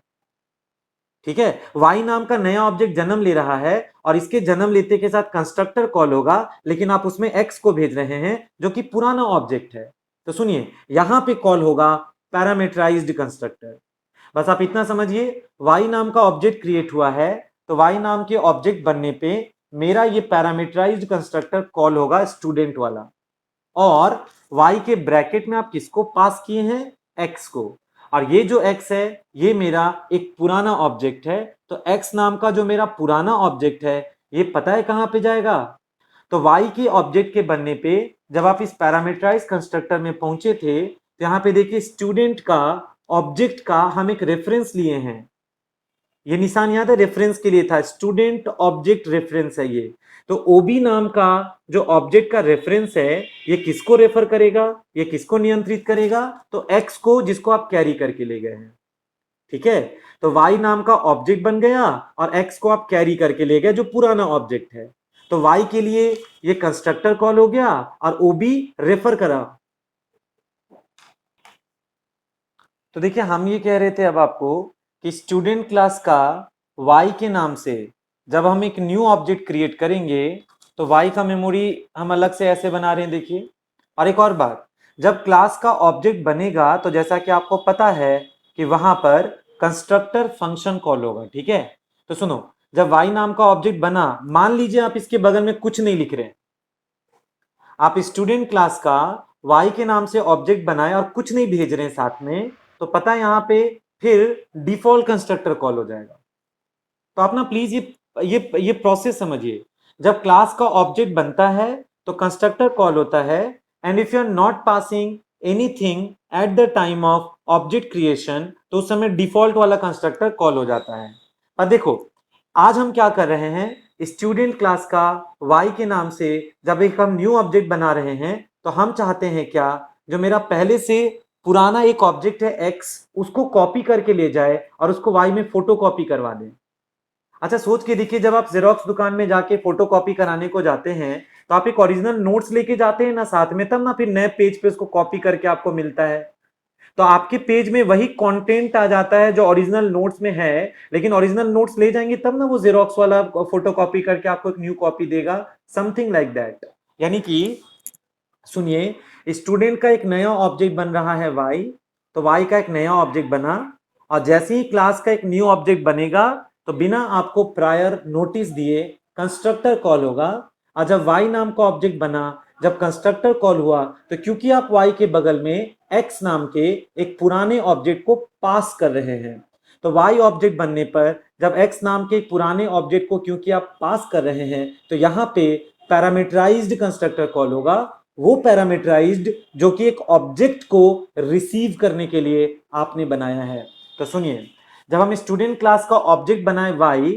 ठीक है, वाई नाम का नया ऑब्जेक्ट जन्म ले रहा है, और इसके जन्म लेते के साथ कंस्ट्रक्टर कॉल होगा, लेकिन आप उसमें एक्स को भेज रहे हैं जो कि पुराना ऑब्जेक्ट है। तो सुनिए, यहां पे कॉल होगा पैरामीटराइज्ड कंस्ट्रक्टर। बस आप इतना समझिए, वाई नाम का ऑब्जेक्ट क्रिएट हुआ है, तो वाई नाम के ऑब्जेक्ट बनने पे मेरा ये पैरामीटराइज्ड कंस्ट्रक्टर कॉल होगा स्टूडेंट वाला। और y के ब्रैकेट में आप किसको पास किए हैं, x को, और ये जो x है ये मेरा एक पुराना ऑब्जेक्ट है। तो x नाम का जो मेरा पुराना ऑब्जेक्ट है, ये पता है कहां पे जाएगा। तो y के ऑब्जेक्ट के बनने पे जब आप इस पैरामीटराइज कंस्ट्रक्टर में पहुंचे थे, तो यहां पे देखिए स्टूडेंट का ऑब्जेक्ट का हम एक रेफरेंस लिए हैं। ये निशान याद है, रेफरेंस के लिए था, स्टूडेंट ऑब्जेक्ट रेफरेंस है ये। तो ओबी नाम का जो ऑब्जेक्ट का रेफरेंस है, ये किसको रेफर करेगा, ये किसको नियंत्रित करेगा, तो एक्स को, जिसको आप कैरी करके ले गए हैं। ठीक है, तो वाई नाम का ऑब्जेक्ट बन गया, और एक्स को आप कैरी करके ले गए जो पुराना ऑब्जेक्ट है। तो वाई के लिए ये कंस्ट्रक्टर कॉल हो गया, और ओबी रेफर करा। तो देखिए, हम ये कह रहे थे अब आपको कि स्टूडेंट क्लास का y के नाम से जब हम एक न्यू ऑब्जेक्ट क्रिएट करेंगे, तो y का मेमोरी हम अलग से ऐसे बना रहे हैं, देखिए। और एक और बात, जब क्लास का ऑब्जेक्ट बनेगा तो जैसा कि आपको पता है कि वहां पर कंस्ट्रक्टर फंक्शन कॉल होगा। ठीक है, तो सुनो, जब y नाम का ऑब्जेक्ट बना, मान लीजिए आप इसके बगल में कुछ नहीं लिख रहे, आप स्टूडेंट क्लास का y के नाम से ऑब्जेक्ट बनाए और कुछ नहीं भेज रहे हैं साथ में, तो पता है यहां पे फिर डिफॉल्ट कंस्ट्रक्टर कॉल हो जाएगा। तो आप ना प्लीज ये प्रोसेस समझिए, जब क्लास का ऑब्जेक्ट बनता है तो कंस्ट्रक्टर कॉल होता है, and if you are not passing anything at the time of object creation, तो उस समय डिफॉल्ट वाला कंस्ट्रक्टर कॉल हो जाता है। अब देखो, आज हम क्या कर रहे हैं, स्टूडेंट क्लास का y के नाम से जब एक हम न्यू ऑब्जेक्ट बना रहे हैं, तो हम चाहते हैं क्या, जो मेरा पहले से पुराना एक ऑब्जेक्ट है x, उसको कॉपी करके ले जाए और उसको y में फोटो कॉपी करवा दें। अच्छा सोच के देखिए, जब आप जेरोक्स दुकान में जाके फोटो कॉपी कराने को जाते हैं, तो आप एक ओरिजिनल नोट्स लेके जाते हैं ना साथ में, तब ना फिर नए पेज पे उसको कॉपी करके आपको मिलता है। तो आपके पेज में वही कंटेंट आ जाता है जो ओरिजिनल नोट्स में है, लेकिन ओरिजिनल नोट्स ले जाएंगे तब ना वो जेरोक्स वाला फोटो कॉपी करके आपको एक न्यू कॉपी देगा, समथिंग लाइक दैट। यानी कि सुनिए, स्टूडेंट का एक नया ऑब्जेक्ट बन रहा है y, तो y का एक नया ऑब्जेक्ट बना, और जैसे ही क्लास का एक न्यू ऑब्जेक्ट बनेगा, तो बिना आपको प्रायर नोटिस दिए कंस्ट्रक्टर कॉल होगा। और जब y नाम का ऑब्जेक्ट बना, जब कंस्ट्रक्टर कॉल हुआ, तो क्योंकि आप y के बगल में x नाम के एक पुराने ऑब्जेक्ट को पास कर रहे हैं, तो y ऑब्जेक्ट बनने पर जब x नाम के एक पुराने ऑब्जेक्ट को क्योंकि आप पास कर रहे हैं, तो यहां पे पैरामीटराइज्ड कंस्ट्रक्टर कॉल होगा, वो पैरामीटराइज्ड जो कि एक ऑब्जेक्ट को रिसीव करने के लिए आपने बनाया है। तो सुनिए, जब हम स्टूडेंट क्लास का ऑब्जेक्ट बनाए y,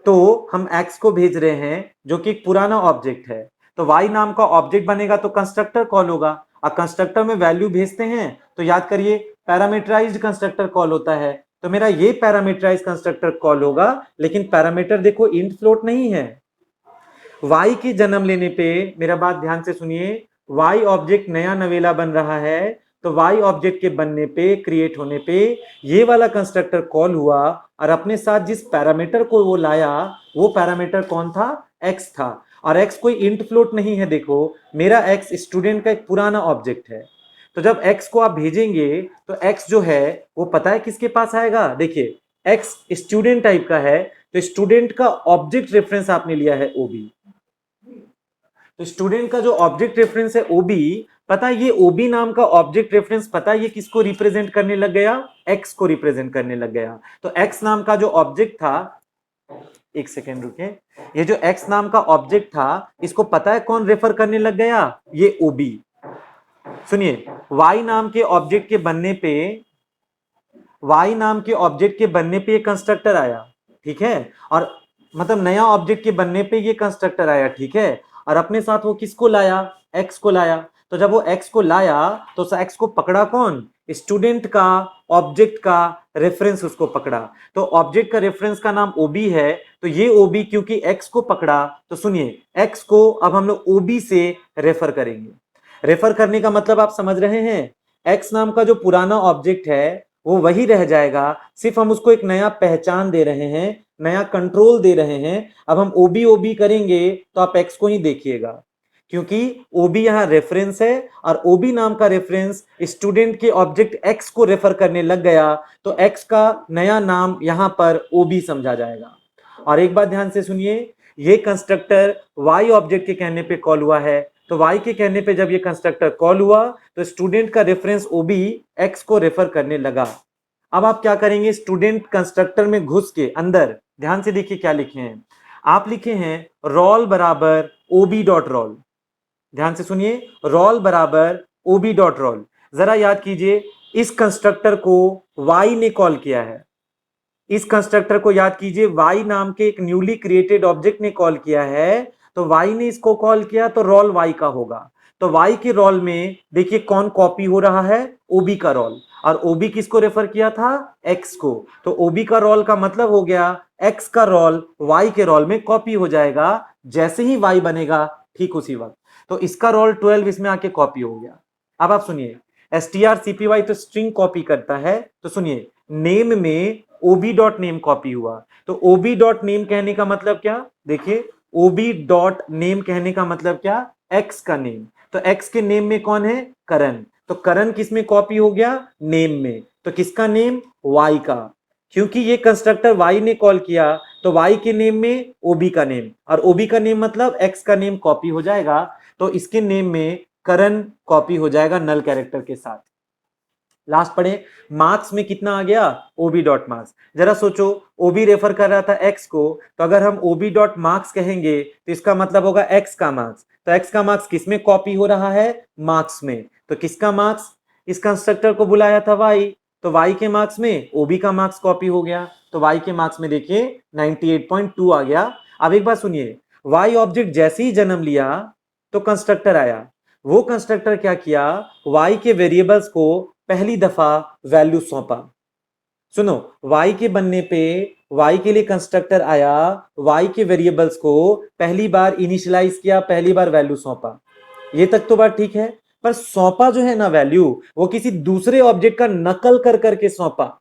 तो हम x को भेज रहे हैं जो कि एक पुराना ऑब्जेक्ट है। तो y नाम का ऑब्जेक्ट बनेगा तो कंस्ट्रक्टर कॉल होगा, और कंस्ट्रक्टर में वैल्यू भेजते हैं तो याद करिए पैरामीटराइज्ड कंस्ट्रक्टर कॉल होता है। तो मेरा ये पैरामीटराइज्ड कंस्ट्रक्टर कॉल होगा, लेकिन पैरामीटर देखो इंट फ्लोट नहीं है। y के जन्म लेने पे, मेरा बात ध्यान से सुनिए, y ऑब्जेक्ट नया नवेला बन रहा है, तो y ऑब्जेक्ट के बनने पे, क्रिएट होने पे, ये वाला कंस्ट्रक्टर कॉल हुआ, और अपने साथ जिस पैरामीटर को वो लाया, वो पैरामीटर कौन था, x था। और x कोई इंट फ्लोट नहीं है, देखो मेरा x स्टूडेंट का एक पुराना ऑब्जेक्ट है। तो जब x को आप भेजेंगे, तो x जो है वो पता है किसके पास आएगा, देखिए x स्टूडेंट टाइप का है, तो स्टूडेंट का ऑब्जेक्ट रेफरेंस आपने लिया है ओबी। तो स्टूडेंट का जो ऑब्जेक्ट रेफरेंस है ओबी, पता है ये ओबी नाम का ऑब्जेक्ट रेफरेंस, पता है ये किसको रिप्रेजेंट करने लग गया, एक्स को रिप्रेजेंट करने लग गया। तो एक्स नाम का जो ऑब्जेक्ट था, एक सेकेंड रुके, ये जो एक्स नाम का ऑब्जेक्ट था, इसको पता है कौन रेफर करने लग गया, ये ओबी। सुनिए, वाई नाम के ऑब्जेक्ट के बनने पे, वाई नाम के ऑब्जेक्ट के बनने पे ये कंस्ट्रक्टर आया, ठीक है, और मतलब नया ऑब्जेक्ट के बनने पे ये कंस्ट्रक्टर आया, ठीक है, और अपने साथ वो किसको लाया, एक्स को लाया। तो जब वो एक्स को लाया तो एक्स को पकड़ा कौन, स्टूडेंट का ऑब्जेक्ट का रेफरेंस उसको पकड़ा। तो ऑब्जेक्ट का रेफरेंस का नाम ओबी है, तो ये ओबी क्योंकि एक्स को पकड़ा, तो सुनिए एक्स को अब हम लोग ओबी से रेफर करेंगे। रेफर करने का मतलब आप समझ रहे हैं, एक्स नाम का जो पुराना ऑब्जेक्ट है वो वही रह जाएगा, सिर्फ हम उसको एक नया पहचान दे रहे हैं, नया कंट्रोल दे रहे हैं। अब हम ओबी ओबी करेंगे तो आप एक्स को ही देखिएगा, क्योंकि ओबी यहां रेफरेंस है और ओबी नाम का रेफरेंस स्टूडेंट के ऑब्जेक्ट एक्स को रेफर करने लग गया, तो एक्स का नया नाम यहां पर ओबी समझा जाएगा। और एक बात ध्यान से सुनिए, ये कंस्ट्रक्टर वाई ऑब्जेक्ट के कहने पे कॉल हुआ है, तो वाई के कहने पे जब ये कंस्ट्रक्टर कॉल हुआ तो स्टूडेंट का रेफरेंस ओबी एक्स को रेफर करने लगा। अब आप क्या करेंगे, स्टूडेंट कंस्ट्रक्टर में घुस के अंदर ध्यान से देखिए क्या लिखे हैं, आप लिखे हैं रोल बराबर ओबी डॉट रोल। ध्यान से सुनिए, रोल बराबर ओबी डॉट रोल। जरा याद कीजिए, इस कंस्ट्रक्टर को वाई ने कॉल किया है, इस कंस्ट्रक्टर को याद कीजिए, y नाम के एक न्यूली क्रिएटेड ऑब्जेक्ट ने कॉल किया है, तो y ने इसको कॉल किया तो रोल y का होगा। तो y के रोल में देखिए कौन कॉपी हो रहा है, OB का रोल, और OB किसको रेफर किया था, x को। तो OB का रोल का मतलब हो गया x का रोल y के रोल में कॉपी हो जाएगा, जैसे ही y बनेगा ठीक उसी वक्त। तो इसका रोल 12 इसमें आके कॉपी हो गया। अब आप सुनिए, strcpy तो स्ट्रिंग कॉपी करता है, तो सुनिए नेम में ओबी डॉट नेम कॉपी हुआ, तो ओबी डॉट नेम कहने का मतलब क्या, देखिए ओबी डॉट नेम कहने का मतलब क्या, एक्स का नेम। तो एक्स के नेम में कौन है, करण, तो करण किस में कॉपी हो गया, नेम में। तो किसका नेम, वाई का, क्योंकि ये कंस्ट्रक्टर वाई ने कॉल किया तो वाई के नेम में ओबी का नेम, और ओबी का नेम मतलब एक्स का नेम कॉपी हो जाएगा, तो इसके नेम में करण कॉपी हो जाएगा नल कैरेक्टर के साथ। लास्ट पढ़े, मार्क्स में कितना आ गया, ओबी डॉट मार्क्स। जरा सोचो, ओबी रेफर कर रहा था एक्स को, तो अगर हम ओबी डॉट मार्क्स कहेंगे तो इसका मतलब होगा एक्स का मार्क्स। तो एक्स का मार्क्स किस में कॉपी हो रहा है, मार्क्स में। तो किसका मार्क्स, इस कंस्ट्रक्टर को बुलाया था वाई, तो वाई के मार्क्स में ओबी का मार्क्स कॉपी हो गया, तो वाई के मार्क्स में देखिए 98.2 आ गया। अब एक बात सुनिए, वाई ऑब्जेक्ट जैसे ही जन्म लिया तो कंस्ट्रक्टर आया, वो कंस्ट्रक्टर क्या किया, वाई के वेरिएबल्स को पहली दफा वैल्यू सौंपा। सुनो, y के बनने पे y के लिए कंस्ट्रक्टर आया, y के वेरिएबल्स को पहली बार इनिशियलाइज किया, पहली बार वैल्यू सौंपा। ये तक तो बात ठीक है, पर सौंपा जो है ना वैल्यू, वो किसी दूसरे ऑब्जेक्ट का नकल कर करके सौंपा।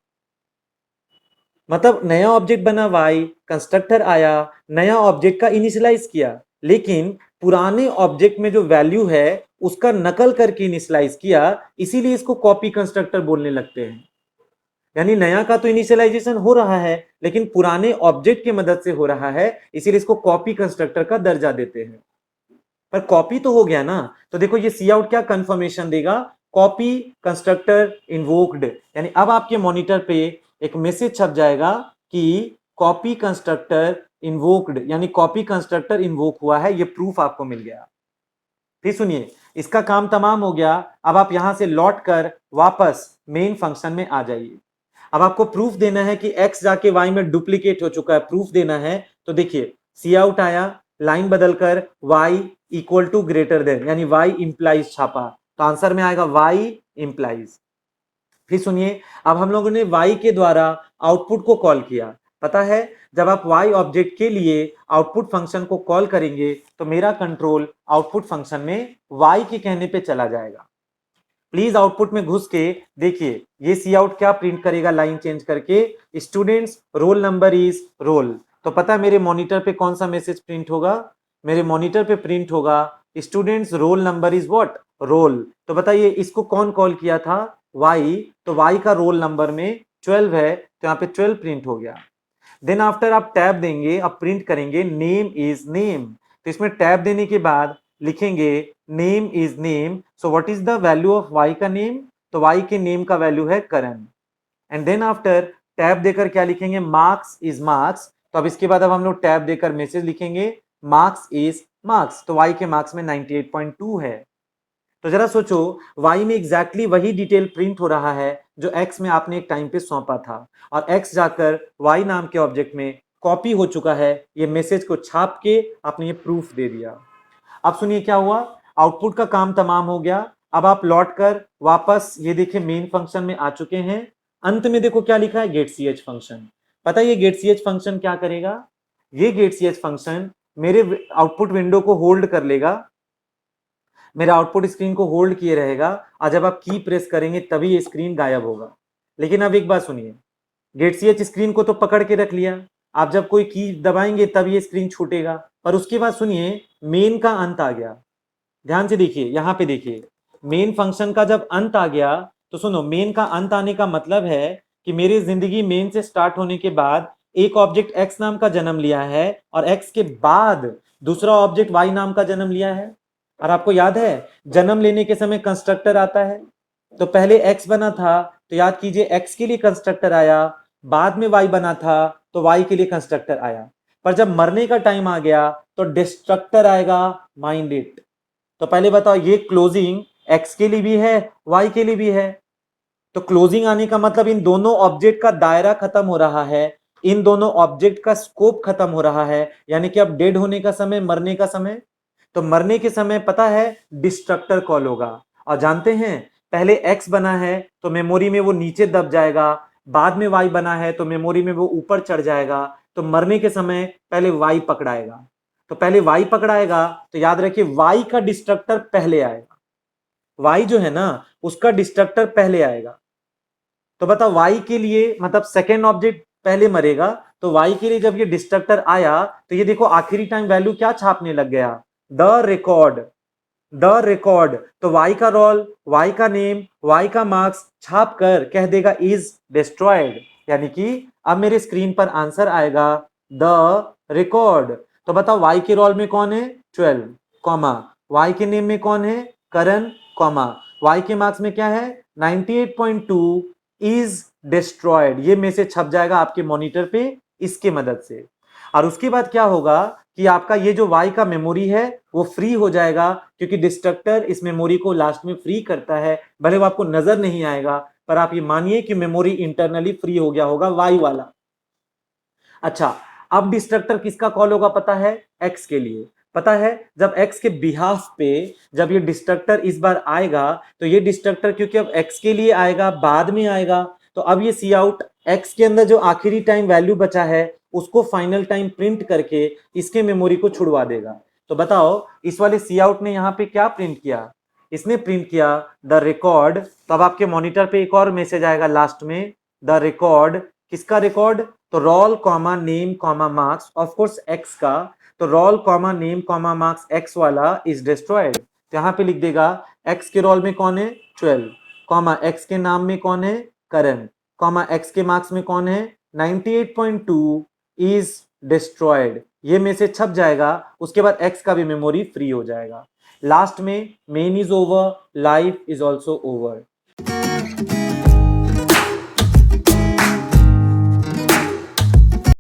मतलब नया ऑब्जेक्ट बना y, कंस्ट्रक्टर आया, नया ऑब्जेक्ट का इनिशियलाइज किया, लेकिन पुराने ऑब्जेक्ट में जो वैल्यू है उसका नकल करके इनिशियलाइज किया, इसीलिए इसको कॉपी कंस्ट्रक्टर बोलने लगते हैं। यानी नया का तो इनिशियलाइजेशन हो रहा है, लेकिन पुराने ऑब्जेक्ट की मदद से हो रहा है, इसीलिए इसको कॉपी कंस्ट्रक्टर का दर्जा देते हैं। पर कॉपी तो हो गया ना, तो देखो ये सी आउट क्या कंफर्मेशन देगा, कॉपी कंस्ट्रक्टर इन्वोक्ड। यानी अब आपके मॉनिटर पे एक मैसेज छप जाएगा कि कॉपी कंस्ट्रक्टर इन्वोक्ड, यानी कॉपी कंस्ट्रक्टर इन्वोक हुआ है, ये प्रूफ आपको मिल गया। फिर सुनिए, इसका काम तमाम हो गया, अब आप यहां से लौट कर वापस मेन फंक्शन में आ जाइए। अब आपको प्रूफ देना है कि x जाके y में डुप्लीकेट हो चुका है, प्रूफ देना है। तो देखिए सी आउट आया, लाइन बदलकर y equal to greater than, यानी y इंप्लाइज छापा, तो आंसर में आएगा y इंप्लाइज। फिर सुनिए, अब हम लोगों ने y के द्वारा आउटपुट को कॉल किया। पता है, जब आप y ऑब्जेक्ट के लिए आउटपुट फंक्शन को कॉल करेंगे तो मेरा कंट्रोल आउटपुट फंक्शन में y के कहने पे चला जाएगा। प्लीज आउटपुट में घुस के देखिए, ये सी आउट क्या प्रिंट करेगा, लाइन चेंज करके, student's roll number is roll. तो पता है मेरे मॉनिटर पे कौन सा मैसेज प्रिंट होगा, मेरे मॉनिटर पे प्रिंट होगा student's roll number is what, roll. तो बताइए इसको कौन कॉल किया था, वाई, तो वाई का रोल नंबर में 12 है, तो यहाँ पे 12 प्रिंट हो गया। देन आफ्टर आप टैब देंगे, आप प्रिंट करेंगे नेम इज नेम, तो इसमें टैब देने के बाद लिखेंगे name is name, so what is the value of Y का नेम, तो वाई के नेम का वैल्यू है Karan. And then after tab देकर क्या लिखेंगे, मार्क्स इज मार्क्स, तो अब इसके बाद अब हम लोग टैब देकर मैसेज लिखेंगे मार्क्स इज मार्क्स, तो वाई के मार्क्स में 98.2 है। तो जरा सोचो, y में एग्जैक्टली वही डिटेल प्रिंट हो रहा है जो x में आपने एक टाइम पे सौंपा था, और x जाकर y नाम के ऑब्जेक्ट में कॉपी हो चुका है, ये मैसेज को छाप के आपने ये प्रूफ दे दिया। अब सुनिए क्या हुआ, आउटपुट का काम तमाम हो गया। अब आप लौट कर वापस ये देखिए मेन फंक्शन में आ चुके हैं। अंत में देखो क्या लिखा है, गेट सी एच फंक्शन। पता है ये गेट सी एच फंक्शन क्या करेगा, ये गेट सी एच फंक्शन मेरे आउटपुट विंडो को होल्ड कर लेगा, मेरे आउटपुट स्क्रीन को होल्ड किए रहेगा, और जब आप की प्रेस करेंगे तभी ये स्क्रीन गायब होगा। लेकिन अब एक बात सुनिए, गेट सी एच स्क्रीन को तो पकड़ के रख लिया, आप जब कोई की दबाएंगे तब ये स्क्रीन छूटेगा। पर उसके बाद सुनिए मेन का अंत आ गया, ध्यान से देखिए, यहां पे देखिए मेन फंक्शन का जब अंत आ गया, तो सुनो मेन का अंत आने का मतलब है कि मेरी जिंदगी मेन से स्टार्ट होने के बाद एक ऑब्जेक्ट एक्स नाम का जन्म लिया है, और एक्स के बाद दूसरा ऑब्जेक्ट वाई नाम का जन्म लिया है। और आपको याद है जन्म लेने के समय कंस्ट्रक्टर आता है, तो पहले एक्स बना था तो याद कीजिए एक्स के लिए कंस्ट्रक्टर आया, बाद में वाई बना था तो वाई के लिए कंस्ट्रक्टर आया। पर जब मरने का टाइम आ गया तो डिस्ट्रक्टर आएगा, माइंड इट। तो पहले बताओ ये क्लोजिंग एक्स के लिए भी है, वाई के लिए भी है। तो क्लोजिंग आने का मतलब इन दोनों ऑब्जेक्ट का दायरा खत्म हो रहा है, इन दोनों ऑब्जेक्ट का स्कोप खत्म हो रहा है, यानी कि अब डेड होने का समय, मरने का समय। तो मरने के समय पता है डिस्ट्रक्टर कॉल होगा। और जानते हैं पहले एक्स बना है तो मेमोरी में वो नीचे दब जाएगा, बाद में वाई बना है तो मेमोरी में वो ऊपर चढ़ जाएगा। तो मरने के समय पहले वाई पकड़ाएगा, तो पहले वाई पकड़ाएगा, तो याद रखिए वाई का डिस्ट्रक्टर पहले आएगा, वाई जो है ना उसका डिस्ट्रक्टर पहले आएगा। तो बताओ वाई के लिए मतलब सेकेंड ऑब्जेक्ट पहले मरेगा, तो वाई के लिए जब ये डिस्ट्रक्टर आया तो ये देखो आखिरी टाइम वैल्यू क्या छापने लग गया, द रिकॉर्ड, द रिकॉर्ड। तो वाई का रोल, वाई का नेम, वाई का मार्क्स छाप कर कह देगा इज डिस्ट्रॉयड, यानी कि अब मेरे स्क्रीन पर आंसर आएगा द रिकॉर्ड। तो बताओ वाई के रोल में कौन है 12, कॉमा वाई के नेम में कौन है करण, कॉमा वाई के मार्क्स में क्या है 98.2 इज डिस्ट्रॉयड। ये मैसेज छप जाएगा आपके मॉनिटर पे इसके मदद से। और उसके बाद क्या होगा कि आपका ये जो वाई का मेमोरी है वो फ्री हो जाएगा, क्योंकि डिस्ट्रक्टर इस मेमोरी को लास्ट में फ्री करता है। भले वो आपको नजर नहीं आएगा, पर आप ये मानिए कि मेमोरी इंटरनली फ्री हो गया होगा वाई वाला। अच्छा, अब डिस्ट्रक्टर किसका कॉल होगा पता है, एक्स के लिए। पता है जब एक्स के बिहाफ पे जब ये डिस्ट्रक्टर इस बार आएगा, तो ये डिस्ट्रक्टर क्योंकि अब एक्स के लिए आएगा, बाद में आएगा, तो अब ये सी आउट एक्स के अंदर जो आखिरी टाइम वैल्यू बचा है उसको फाइनल टाइम प्रिंट करके इसके मेमोरी को छुड़वा देगा। तो बताओ इस वाले सी आउट ने यहाँ पे क्या प्रिंट किया, इसने प्रिंट किया द रिकॉर्ड। तो अब आपके मॉनिटर पे एक और मैसेज आएगा लास्ट में, द रिकॉर्ड, किसका रिकॉर्ड, तो roll comma name comma marks, of course X का। तो roll comma name comma marks X वाला इज डिस्ट्रॉयड। तो यहाँ पे लिख देगा एक्स के रोल में कौन है 12, कॉमा एक्स के नाम में कौन है करण, कॉमा एक्स के मार्क्स में कौन है 98.2 इज डिस्ट्रॉयड। ये मैसेज छप जाएगा, उसके बाद एक्स का भी मेमोरी फ्री हो जाएगा। लास्ट में main is over, life is also over.